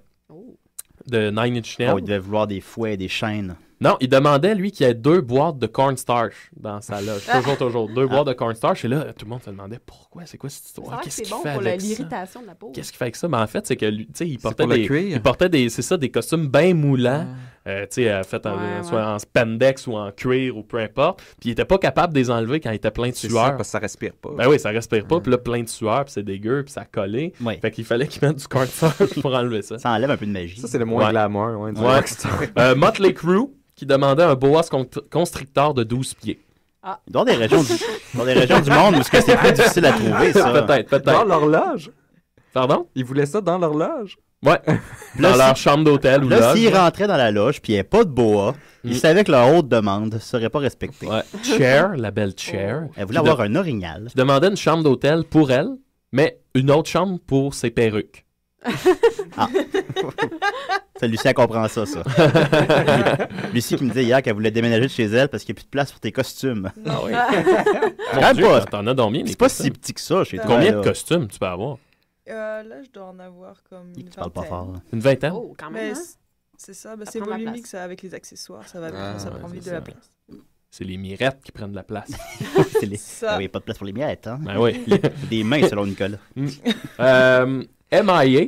de Nine Inch Nails. Oh, il devait vouloir des fouets et des chaînes. Non, il demandait, lui, qu'il y ait 2 boîtes de cornstarch dans sa loge. Toujours. 2 boîtes de cornstarch. Et là, tout le monde se demandait pourquoi, c'est quoi cette histoire? Qu'est-ce qu'il fait avec ça? L'irritation de la peau. Qu'est-ce qu'il fait avec ça? Ben, en fait, c'est que lui, il portait des costumes bien moulants. Fait soit en spandex ou en cuir ou peu importe. Puis il était pas capable de les enlever quand il était plein de sueur. Ça, parce que ça respire pas. Ben oui, ça respire pas. Puis là, plein de sueur, puis c'est dégueu, puis ça collait. Ouais. Fait qu'il fallait qu'il mette du cornstarch pour enlever ça. Ça enlève un peu de magie. Ça, c'est le moins glamour. Motley Crue, qui demandait un boa constrictor de 12 pieds. Ah. Il doit y avoir des régions du monde où c'est plus difficile à trouver, ça. Peut-être. Dans l'horloge. Pardon? Ils voulaient ça dans l'horloge. Ouais. Dans leur chambre d'hôtel ou là, s'ils rentraient dans la loge puis il n'y avait pas de boa, ils savaient que leur haute demande ne serait pas respectée. Ouais. Cher, la belle Cher. Elle voulait avoir un orignal. Qui demandait une chambre d'hôtel pour elle, mais une autre chambre pour ses perruques. Ah. Ça, Lucie, elle comprend ça. Lucie qui me disait hier qu'elle voulait déménager de chez elle parce qu'il n'y a plus de place pour tes costumes. Ah oui. Mon Dieu, t'en as dormi. C'est pas si petit que ça chez toi. Combien de costumes tu peux avoir? Là, je dois en avoir comme une vingtaine. Tu parles pas fort. Une vingtaine? Oh, quand même. C'est ça, c'est volumique, ça, avec les accessoires, ça va ça prend vite de la place. C'est les mirettes qui prennent de la place. C'est les... Ah oui, pas de place pour les mirettes, hein? Ben oui. Des mains, selon Nicolas. MIA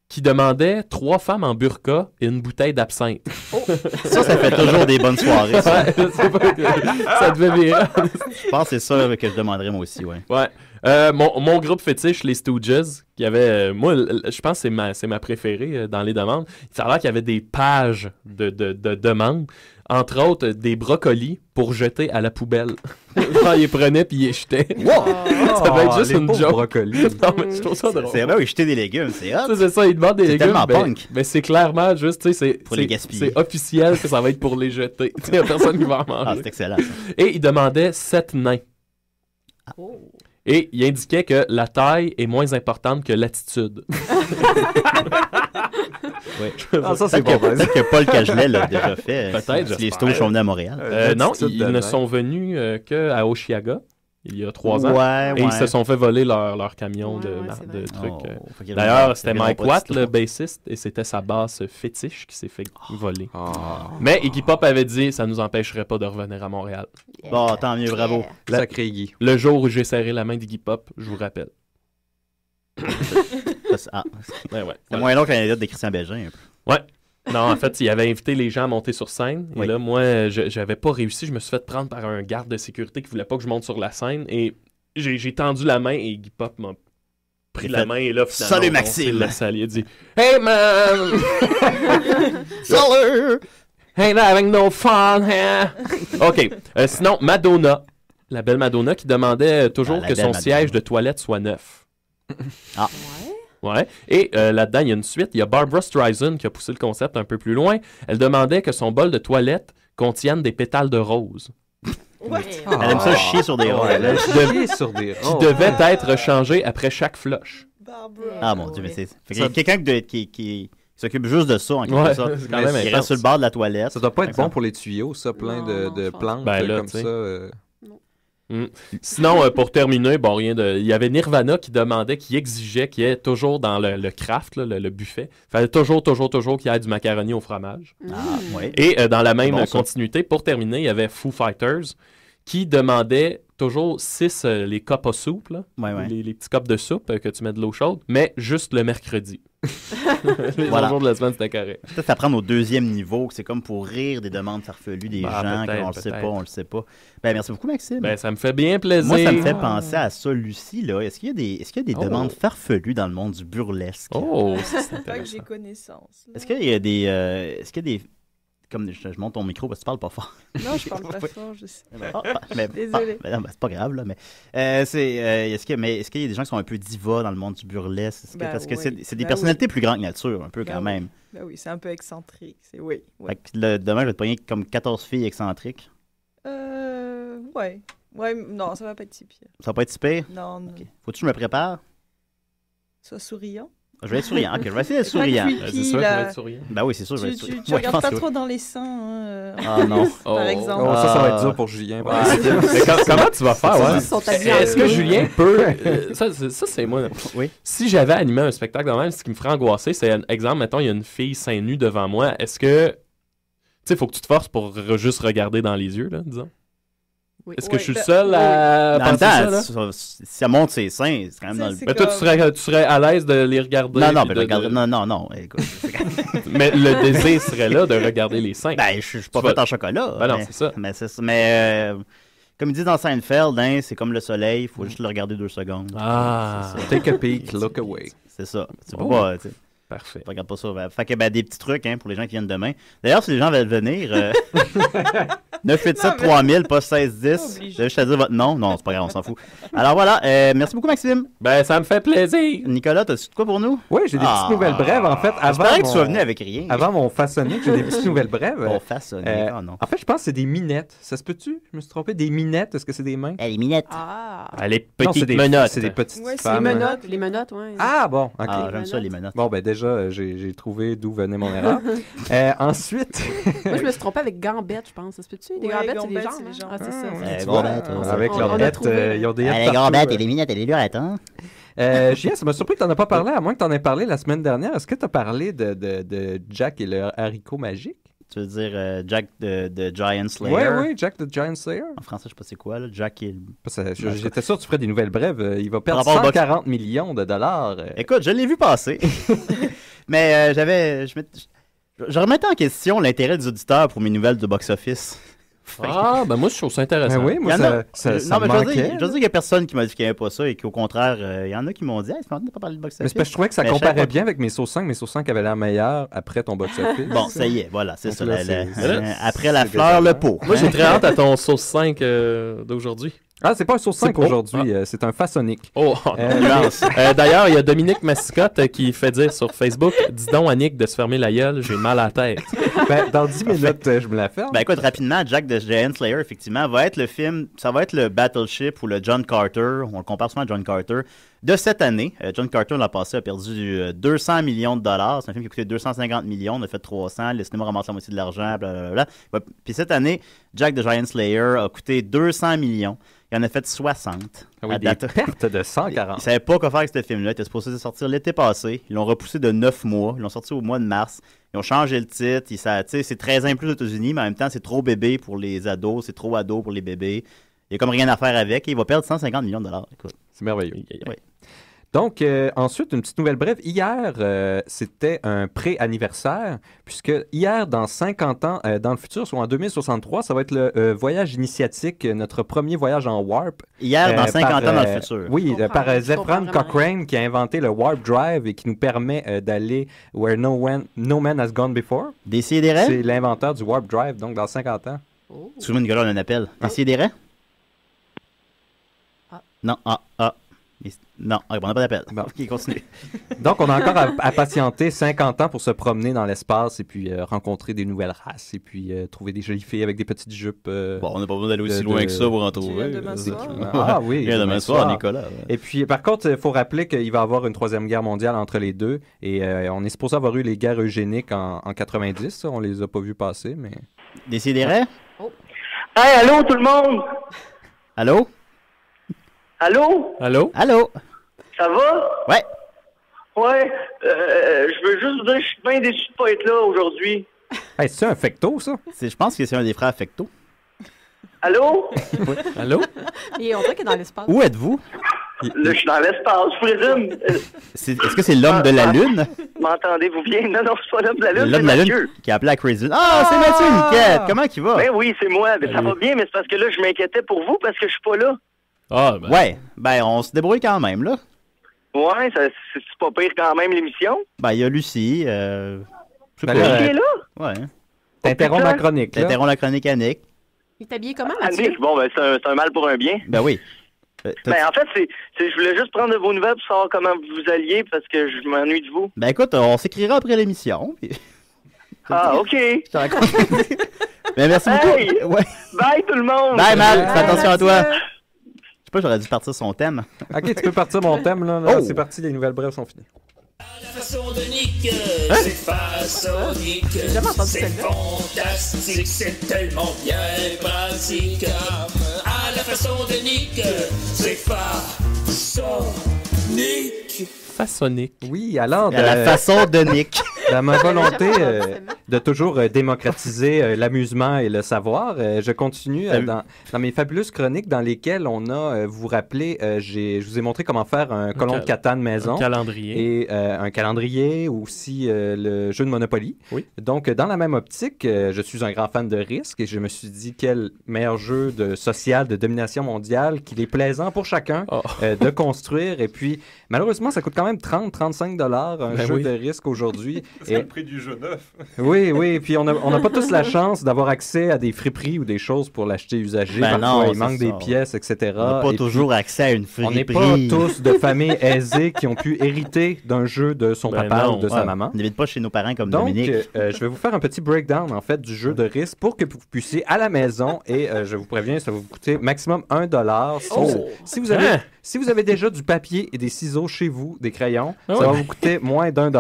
qui demandait 3 femmes en burqa et une bouteille d'absinthe. Oh. Ça fait toujours des bonnes soirées. Ça, ça devait virer. Je pense que c'est ça que je demanderais moi aussi, ouais. Ouais. Mon groupe fétiche, les Stooges, qui avait, moi, je pense que c'est ma préférée dans les demandes. Ça a l'air qu'il y avait des pages de demandes. Entre autres, des brocolis pour jeter à la poubelle. Genre, ils les prenaient puis ils les jetaient. Wow! Ça va être juste une joke. Brocolis. Non, mais je trouve ça drôle. C'est vrai, oui, jeter des légumes, c'est hot. C'est ça, ils demandent des légumes. C'est tellement punk. Mais c'est clairement juste, tu sais, pour les gaspiller. C'est officiel que ça va être pour les jeter. Il n'y a personne qui va en manger. Ah, c'est excellent, ça. Et ils demandaient 7 nains. Oh. Et il indiquait que la taille est moins importante que l'attitude. Oui. Ah, ça, c'est bon. Peut-être que Paul Cagelet l'a déjà fait. Peut-être. Si les Stooges sont venus à Montréal. Non, ils ne sont venus qu'à Oshiaga. Il y a 3 ans. Ouais, et ils se sont fait voler leur camion de trucs. D'ailleurs, c'était Mike Watt, le bassiste, et c'était sa basse fétiche qui s'est fait voler. Mais Iggy Pop avait dit ça nous empêcherait pas de revenir à Montréal. Bon, tant mieux, bravo. Sacré Iggy. Le jour où j'ai serré la main d'Iggy Pop, je vous rappelle. C'est moins long que l'anecdote de Christian Bégin. Un peu. Ouais. Non, en fait, il avait invité les gens à monter sur scène. Et là, moi, j'avais pas réussi. Je me suis fait prendre par un garde de sécurité qui voulait pas que je monte sur la scène. Et j'ai tendu la main et Iggy Pop m'a pris la main. Et là, finalement, salut Maxime! Il a dit Hey man! Salut! Ain't having no fun here! OK. Sinon, Madonna. La belle Madonna qui demandait toujours que son siège de toilette soit neuf. Ah. Ouais. Et là-dedans, il y a une suite. Il y a Barbra Streisand qui a poussé le concept un peu plus loin. Elle demandait que son bol de toilette contienne des pétales de rose. Elle aime ça chier sur des roses. Qui devait être changé après chaque flush. Ah mon Dieu, mais c'est quelqu'un qui s'occupe juste de ça en quelque sorte. C'est quand même il reste sur le bord de la toilette. Ça doit pas être bon pour les tuyaux, ça, plein de plantes comme ça. Sinon, pour terminer, bon, il y avait Nirvana qui demandait, qui exigeait qu'il y ait toujours dans le craft, là, le buffet, il fallait toujours qu'il y ait du macaroni au fromage. Ouais. Et dans la même continuité, pour terminer, il y avait Foo Fighters qui demandait toujours 6 les cups à soupe, là, les petits cups de soupe que tu mets de l'eau chaude, mais juste le mercredi. Les autres jours de la semaine, c'était carré. Peut-être apprendre au 2e niveau, c'est comme pour rire des demandes farfelues des gens, on le sait pas. Ben, merci beaucoup, Maxime. Ben, ça me fait bien plaisir. Moi, ça me fait penser à ça, Lucie. Là. Est-ce qu'il y a des demandes farfelues dans le monde du burlesque? C'est pas que j'ai connaissance. Est-ce qu'il y a des... Comme je monte ton micro parce que tu parles pas fort. Non, je parle pas fort, je sais. Désolé. C'est pas grave, là. Mais est-ce qu'il y a des gens qui sont un peu divas dans le monde du burlesque? Parce que c'est des personnalités plus grandes que nature, un peu quand même. Ben oui, c'est un peu excentrique. Oui. Fait que demain, je vais te pogner comme 14 filles excentriques. Ouais. Non, ça va pas être si pire. Ça va pas être si pire? Non. Okay. Faut-tu que je me prépare? Sois souriant. Je vais être souriant. OK, je vais essayer d'être souriant. C'est sûr que je vais être souriant. Ben oui, c'est sûr que je vais être souriant. Tu regardes pas trop dans les seins, Ah non. Par exemple. Ça va être dur pour Julien. Mais comment tu vas faire? Est-ce que Julien peut... ça, c'est moi. Oui. Si j'avais animé un spectacle de même, ce qui me ferait angoisser, c'est, exemple, mettons, il y a une fille seins nus devant moi. Est-ce que... Tu sais, il faut que tu te forces pour juste regarder dans les yeux, là, disons. Oui. Est-ce que je suis le seul à penser ça, là? Si elle monte ses seins, c'est quand même dans le... Mais toi, tu serais à l'aise de les regarder? Non. Écoute, mais le désir serait là de regarder les seins. Ben, je suis pas fait en chocolat. Ben non, c'est ça. Mais comme ils disent dans Seinfeld, hein, c'est comme le soleil, il faut juste le regarder 2 secondes. Ah! Take a peek, look away. C'est ça. Tu peux pas... Parfait. Regarde pas ça. Fait que des petits trucs pour les gens qui viennent demain. D'ailleurs, si les gens veulent venir, 987-3000, pas 1610. Je vais juste te dire votre nom. Non, c'est pas grave, on s'en fout. Alors voilà, merci beaucoup, Maxime. Ben, ça me fait plaisir. Nicolas, t'as-tu de quoi pour nous? Oui, j'ai des petites nouvelles brèves, en fait. J'espérais que tu sois venu avec rien. Avant mon façonnique, j'ai des petites nouvelles brèves. Mon façonnique, non. En fait, je pense que c'est des minettes. Ça se peut-tu? Je me suis trompé. Des minettes, est-ce que c'est des mains? Les minettes. Les petites menottes. C'est des petites femmes. Les menottes, oui. Ah, bon, OK. Ah, j'aime ça, les menottes. Bon, ben déjà, j'ai trouvé d'où venait mon erreur. Ensuite... Moi, je me suis trompé avec Gambette, je pense. Ça se peut-tu? Des Gambettes, c'est les gens. Ah, c'est ça. Avec leurs bêtes, ils ont des les Gambettes et les minettes et les lurettes, hein? Julien, ça m'a surpris que tu n'en as pas parlé, à moins que tu en aies parlé la semaine dernière. Est-ce que tu as parlé de Jack et le haricot magique? Tu veux dire Jack the Giant Slayer? Oui, Jack the Giant Slayer. En français, je sais pas c'est quoi, là. Jack et... J'étais sûr que tu ferais des nouvelles brèves. Il va perdre 140 millions de dollars. Écoute, je l'ai vu passer. Mais je remettais en question l'intérêt des auditeurs pour mes nouvelles du box-office. Ben moi, je trouve ça intéressant. Ben oui, moi, ça me manquait. Je veux dire qu'il n'y a personne qui m'a dit qu'il n'y avait pas ça et qu'au contraire, il y en a qui m'ont dit « Hey, c'est pas pas parler de box-office. » Mais je trouvais que ça comparait bien avec mes sauces 5. Mes sauces 5 avaient l'air meilleure après ton box-office. Bon, ça y est, voilà, c'est ça. Après la fleur, le pot. Moi, j'ai très hâte à ton sauce 5 d'aujourd'hui. Ah, c'est pas un sauce 5 aujourd'hui, c'est un façonnique. D'ailleurs, il y a Dominique Massicotte qui fait dire sur Facebook « Dis donc à Nick de se fermer la gueule, j'ai mal à la tête. » Dans 10 minutes, je me la ferme. Ben écoute, rapidement, Jack the Giant Slayer, effectivement, va être le film, ça va être le Battleship ou le John Carter, on le compare souvent à John Carter, de cette année. John Carter, l'an passé, a perdu 200 millions de dollars. C'est un film qui a coûté 250 millions, on a fait 300, le cinéma ramasse la moitié de l'argent, blablabla. Puis cette année, Jack the Giant Slayer a coûté 200 millions. Il en a fait 60. Ah oui, des pertes de 140. Ils ne savaient pas quoi faire avec ce film-là. Il était supposé sortir l'été passé. Ils l'ont repoussé de 9 mois. Ils l'ont sorti au mois de mars. Ils ont changé le titre. C'est 13 ans et plus aux États-Unis, mais en même temps, c'est trop bébé pour les ados. C'est trop ado pour les bébés. Il n'y a comme rien à faire avec. Et il va perdre 150 millions de dollars. Écoute. C'est merveilleux. Oui. Donc, ensuite, une petite nouvelle brève. Hier, c'était un pré-anniversaire, puisque hier, dans 50 ans, dans le futur, soit en 2063, ça va être le voyage initiatique, notre premier voyage en Warp. Hier, dans 50 ans dans le futur. Oui, par Zefran Cochrane, qui a inventé le Warp Drive et qui nous permet d'aller where no man has gone before. Décidérez? C'est l'inventeur du Warp Drive, donc dans 50 ans. Excuse-moi, Nicolas, on a un appel. Décidérez? Non, Non, on n'a pas d'appel. Bon. OK, continue. Donc, on a encore à patienter 50 ans pour se promener dans l'espace et puis rencontrer des nouvelles races et puis trouver des jolies filles avec des petites jupes. Bon, on n'a pas besoin d'aller aussi loin que ça pour en trouver. Demain soir. Ah oui. Il y a demain soir, Nicolas. Ouais. Et puis, par contre, il faut rappeler qu'il va y avoir une troisième guerre mondiale entre les deux. Et on est supposé avoir eu les guerres eugéniques en 90. Ça, on les a pas vues passer, mais... Décidérez? Oh. Hey, allô, tout le monde? Allô? Allô? Allô? Allô? Ça va? Ouais. Ouais. Je veux juste vous dire que je suis bien déçu de pas être là aujourd'hui. Hey, c'est un Fecto, ça? Je pense que c'est un des frères Fecto. Allô? Oui. Allô? Et on dirait qu'il est dans l'espace. Où êtes-vous? Là, je suis dans l'espace, je présume. Est-ce que c'est l'homme de la Lune? M'entendez-vous bien? Non, c'est pas l'homme de la Lune, l'homme c'est de la Mathieu. Lune qui a appelé à Crazy Lune. Ah, c'est Mathieu Niquette! Comment il va? Ben oui, c'est moi. Ben, ça va bien, mais c'est parce que là, je m'inquiétais pour vous parce que je suis pas là. Ah, ben. Ouais, ben on se débrouille quand même, là. Ouais, c'est pas pire quand même, l'émission. Ben, il y a Lucie. Lucie est là? Ouais. T'interromps ma chronique, là. T'interromps la chronique à Nick. Il est habillé comment, Mathieu? Nick, bon, ben, c'est un mal pour un bien. Ben oui. Ben, en fait, je voulais juste prendre de vos nouvelles pour savoir comment vous alliez parce que je m'ennuie de vous. Ben écoute, on s'écrira après l'émission. Puis... Ah, OK. Je te raconte. Ben merci beaucoup. Hey! Ouais. Bye tout le monde! Bye, Mal. Fais attention à toi. Je sais pas, j'aurais dû partir son thème. OK, tu peux partir mon thème, là. Oh. C'est parti, les nouvelles brèves sont finies. La façon de Nick, c'est façonique, c'est fantastique, c'est tellement bien pratique. À la façon de Nick, c'est façonique. Façonnique. Oui, alors... À la façon de Nick. Dans ma volonté de toujours démocratiser l'amusement et le savoir, je continue dans mes fabuleuses chroniques dans lesquelles on a, vous vous rappelez, je vous ai montré comment faire un colon de Catane maison. Un calendrier. Et un calendrier, aussi le jeu de Monopoly. Oui. Donc, dans la même optique, je suis un grand fan de risque et je me suis dit quel meilleur jeu social de domination mondiale qu'il est plaisant pour chacun de construire. Et puis, malheureusement, ça coûte quand même 30-35$ un jeu de risque aujourd'hui. C'est le prix du jeu neuf. Oui. Puis on n'a pas tous la chance d'avoir accès à des friperies ou des choses pour l'acheter usagé. Ben parfois, non, il manque des pièces, etc. On n'a pas toujours accès à une friperie. On n'est pas tous de familles aisées qui ont pu hériter d'un jeu de son papa ou de sa maman. On n'habite pas chez nos parents comme Donc, Dominique. je vais vous faire un petit breakdown en fait du jeu de risque pour que vous puissiez à la maison et je vous préviens, ça va vous coûter maximum $1. Si vous avez déjà du papier et des ciseaux chez vous, des crayons, ça va vous coûter moins $1.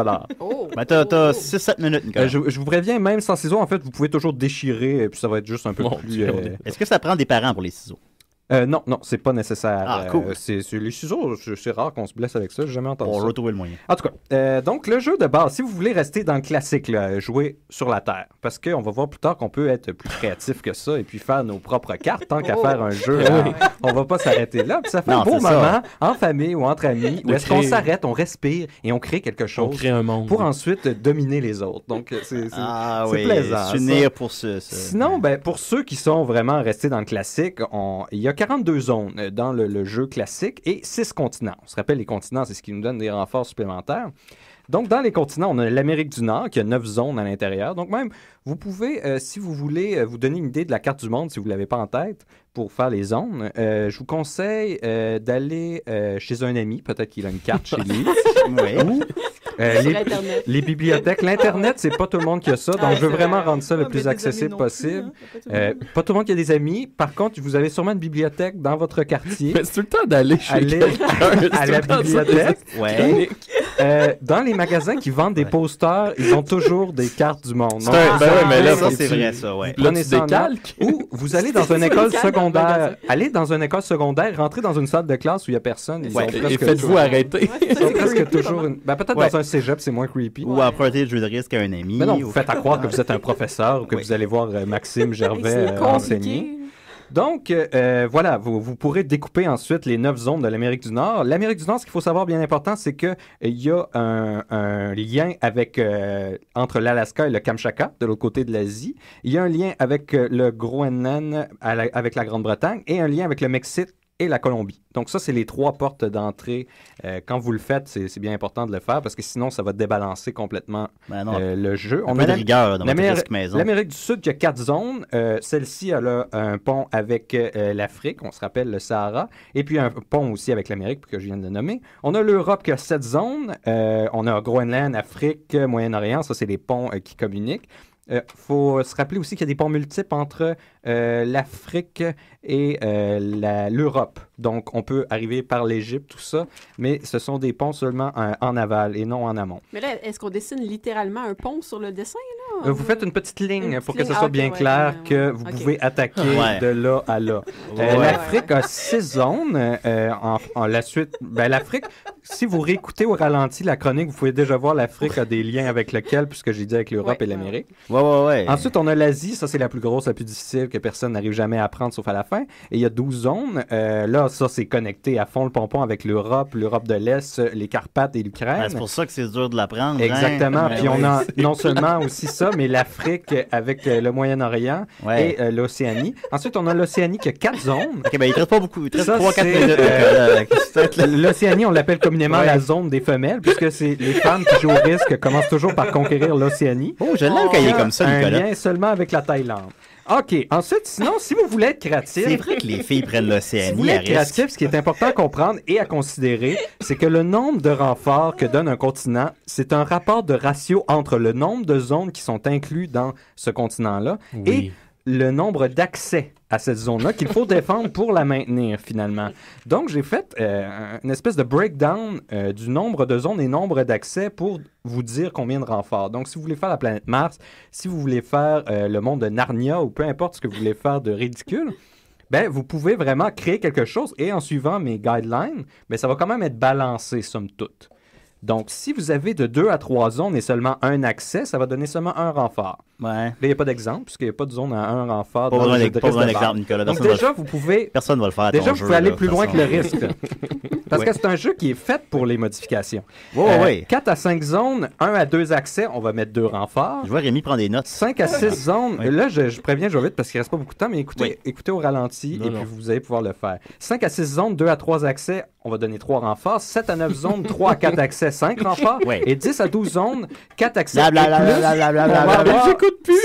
Ben, t'as 6-7 minutes, Nicolas. Je vous préviens, même sans ciseaux, en fait, vous pouvez toujours déchirer, et puis ça va être juste un peu plus... Est-ce que ça prend des parents pour les ciseaux? Non, c'est pas nécessaire. Ah, cool. C'est les ciseaux, c'est rare qu'on se blesse avec ça, j'ai jamais entendu ça. On va retrouver le moyen. En tout cas, donc le jeu de base, si vous voulez rester dans le classique, là, jouer sur la terre, parce qu'on va voir plus tard qu'on peut être plus créatif que ça et puis faire nos propres cartes, tant qu'à faire un jeu, on va pas s'arrêter là. Puis ça fait un beau moment en famille ou entre amis où est-ce qu'on s'arrête, on respire et on crée quelque chose. On crée un monde. Pour ensuite dominer les autres. Donc c'est plaisant. S'unir pour ça. Sinon, pour ceux qui sont vraiment restés dans le classique, il y a 42 zones dans le jeu classique et 6 continents. On se rappelle, les continents, c'est ce qui nous donne des renforts supplémentaires. Donc, dans les continents, on a l'Amérique du Nord qui a 9 zones à l'intérieur. Donc, même, vous pouvez, si vous voulez vous donner une idée de la carte du monde, si vous ne l'avez pas en tête, pour faire les zones, je vous conseille d'aller chez un ami. Peut-être qu'il a une carte chez lui. Ou les bibliothèques. L'Internet, c'est pas tout le monde qui a ça. Donc, je veux vraiment rendre ça le plus accessible possible. Pas tout le monde qui a des amis. Par contre, vous avez sûrement une bibliothèque dans votre quartier. Mais c'est tout le temps d'aller chez à la bibliothèque. Dans les magasins qui vendent des posters, ils ont toujours des cartes du monde. Mais là, c'est vrai, ça, ouais. Prenez ça en note. Ou vous allez dans une école secondaire. Allez dans une école secondaire, rentrez dans une salle de classe où il n'y a personne. Et faites-vous arrêter. Ils sont presque toujours peut-être dans un cégep, c'est moins creepy. Ou emprunter le jeu de risque à un ami. Mais non, vous faites à croire que vous êtes un professeur ou que vous allez voir Maxime Gervais enseigner. Donc, voilà, vous pourrez découper ensuite les 9 zones de l'Amérique du Nord. L'Amérique du Nord, ce qu'il faut savoir bien important, c'est qu'il y a un lien avec entre l'Alaska et le Kamchatka, de l'autre côté de l'Asie. Il y a un lien avec le Groenland, avec la Grande-Bretagne, et un lien avec le Mexique et la Colombie. Donc ça, c'est les 3 portes d'entrée. Quand vous le faites, c'est bien important de le faire parce que sinon, ça va débalancer complètement le jeu. On a de rigueur dans votre maison. L'Amérique du Sud, il y a 4 zones. Celle-ci, elle a un pont avec l'Afrique, on se rappelle le Sahara, et puis un pont aussi avec l'Amérique que je viens de nommer. On a l'Europe qui a 7 zones. On a Groenland, Afrique, Moyen-Orient. Ça, c'est les ponts qui communiquent. Faut se rappeler aussi qu'il y a des ponts multiples entre l'Afrique et l'Europe. Donc, on peut arriver par l'Égypte, tout ça, mais ce sont des ponts seulement en aval et non en amont. Mais là, est-ce qu'on dessine littéralement un pont sur le dessin, là? Vous faites une petite ligne pour que ce soit bien clair que vous pouvez attaquer de là à là. L'Afrique a 6 zones. En la suite, l'Afrique, si vous réécoutez au ralenti la chronique, vous pouvez déjà voir l'Afrique a des liens avec lequel, puisque j'ai dit avec l'Europe et l'Amérique. Ensuite, on a l'Asie. Ça, c'est la plus grosse, la plus difficile, que personne n'arrive jamais à apprendre, sauf à la fin. Et il y a 12 zones. Là, ça, c'est connecté à fond le pompon avec l'Europe de l'Est, les Carpates et l'Ukraine. C'est pour ça que c'est dur de l'apprendre. Exactement. Puis on a non seulement aussi ça, mais l'Afrique avec le Moyen-Orient et l'Océanie. Ensuite, on a l'Océanie qui a 4 zones. OK, il ne reste pas beaucoup. Il reste 3-4 minutes. L'Océanie, on l'appelle communément la zone des femelles, puisque c'est les femmes qui jouent au risque commencent toujours par conquérir l'Océanie. Oh, je l'aime quand il est comme ça, Nicolas. Un lien seulement avec la Thaïlande. OK. Ensuite, sinon, si vous voulez être créatif... C'est vrai que les filles prennent l'Océanie. Si vous voulez être créatif, ce qui est important à comprendre et à considérer, c'est que le nombre de renforts que donne un continent, c'est un rapport de ratio entre le nombre de zones qui sont inclus dans ce continent-là et le nombre d'accès à cette zone-là qu'il faut défendre pour la maintenir, finalement. Donc, j'ai fait une espèce de breakdown du nombre de zones et nombre d'accès pour vous dire combien de renforts. Donc, si vous voulez faire la planète Mars, si vous voulez faire le monde de Narnia ou peu importe ce que vous voulez faire de ridicule, vous pouvez vraiment créer quelque chose et en suivant mes guidelines, ça va quand même être balancé, somme toute. Donc, si vous avez de 2 à 3 zones et seulement un accès, ça va donner seulement un renfort. Là, il n'y a pas d'exemple, puisqu'il n'y a pas de zone à un renfort. Pas besoin d'exemple, Nicolas. Donc, déjà, vous pouvez... Personne ne va le faire à Déjà, ton vous jeu, pouvez aller là, plus loin que le risque. Parce que c'est un jeu qui est fait pour les modifications. 4 à 5 zones, 1 à 2 accès, on va mettre 2 renforts. Je vois Rémi prendre des notes. 5 à 6 zones, là, je préviens, je vais vite parce qu'il ne reste pas beaucoup de temps, mais écoutez au ralenti et puis vous allez pouvoir le faire. 5 à 6 zones, 2 à 3 accès, on va donner 3 renforts. 7 à 9 zones, 3 à 4 accès, 5 renforts. Et 10 à 12 zones, 4 accès et plus, on va avoir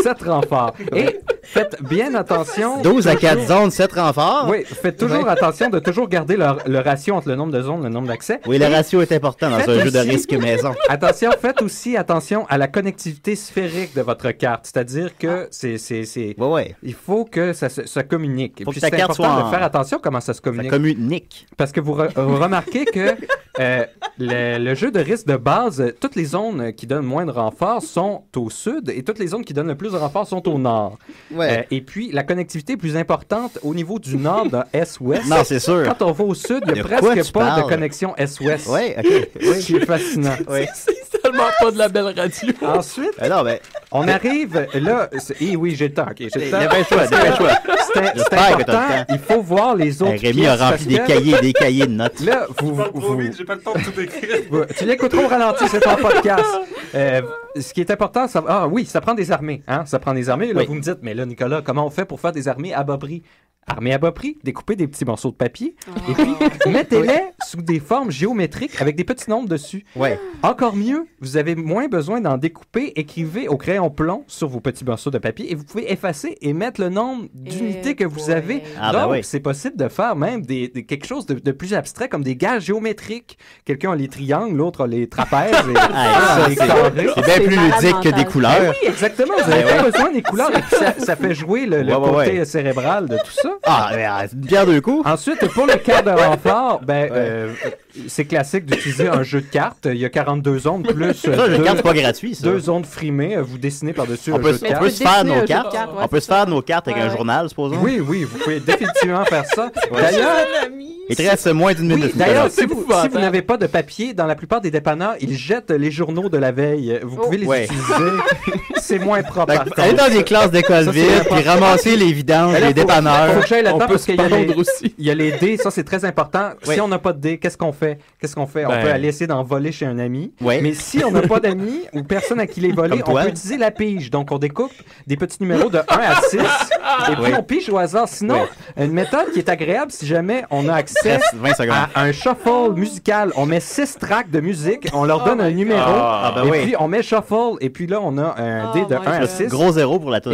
7 renforts. Et faites bien attention. 12 à 4 zones, 7 renforts. Oui, faites toujours attention de toujours garder le ratio entre le nombre de zones et le nombre d'accès. Oui, le ratio est important dans un jeu de risque maison. Attention, faites aussi attention à la connectivité sphérique de votre carte. C'est-à-dire que il faut que ça communique. Et puis c'est important de faire attention comment ça se communique. Ça communique. Parce que vous remarquez que le jeu de risque de base, toutes les zones qui donnent moins de renforts sont au sud et toutes les zones qui donnent le plus de renforts sont au nord. Ouais. Et puis, la connectivité est plus importante au niveau du nord de Est-Ouest. Non, c'est sûr. Quand on va au sud, il n'y a presque pas de connexion Est-Ouest. Oui, OK. Oui, c'est fascinant. Oui. C'est tellement pas de la belle radio. Ensuite, on arrive là. Oui, j'ai le temps. Okay, j'ai le temps. Il y avait un choix. C'est important. Il faut voir les autres. Rémi a rempli des cahiers de notes. Là, j'ai pas le temps de tout écrire. Tu l'écouteras au ralenti, c'est ton podcast. Ce qui est important, ça prend des armées. Hein? Ça prend des armées. Là, vous me dites, mais là, Nicolas, comment on fait pour faire des armées à bas prix? Armée à bas prix, découpez des petits morceaux de papier et puis mettez-les sous des formes géométriques avec des petits nombres dessus. Ouais. Encore mieux, vous avez moins besoin d'en découper. Écrivez au crayon plomb sur vos petits morceaux de papier et vous pouvez effacer et mettre le nombre d'unités que vous avez. Donc, c'est possible de faire même quelque chose de plus abstrait comme des gages géométriques. Quelqu'un a les triangles, l'autre a les trapèzes. C'est bien plus ludique que des couleurs. Oui, exactement. Vous n'avez pas besoin des couleurs et puis ça fait jouer le côté cérébral de tout ça. C'est une pierre deux coups. Ensuite, pour le quart de renfort, c'est classique d'utiliser un jeu de cartes. Il y a 42 zones plus. Ça, le jeu de cartes, c'est pas gratuit, ça. 2 zones frimées. Vous dessinez par-dessus un jeu de cartes. On peut se faire nos cartes. On peut se faire nos cartes avec un journal, supposons. Oui, vous pouvez définitivement faire ça. D'ailleurs, il te reste moins d'une minute. D'ailleurs, si vous n'avez pas de papier, dans la plupart des dépanneurs, ils jettent les journaux de la veille. Vous pouvez les utiliser. C'est moins propre. Allez dans des classes d'école vide, puis ramasser les vidanges, les dépanneurs. Faut que j'aille là-dedans parce qu'il y a les dés. Ça, c'est très important. Si on n'a pas de dés, qu'est-ce qu'on fait? On peut aller essayer d'en voler chez un ami. Mais si on n'a pas d'amis ou personne à qui les voler, on peut utiliser la pige. Donc, on découpe des petits numéros de 1 à 6 et puis on pige au hasard. Sinon, une méthode qui est agréable si jamais on a accès à un shuffle musical. On met 6 tracks de musique, on leur donne un numéro et puis on met shuffle et puis là, on a un dé de 1 à 6. Gros zéro pour la tonne.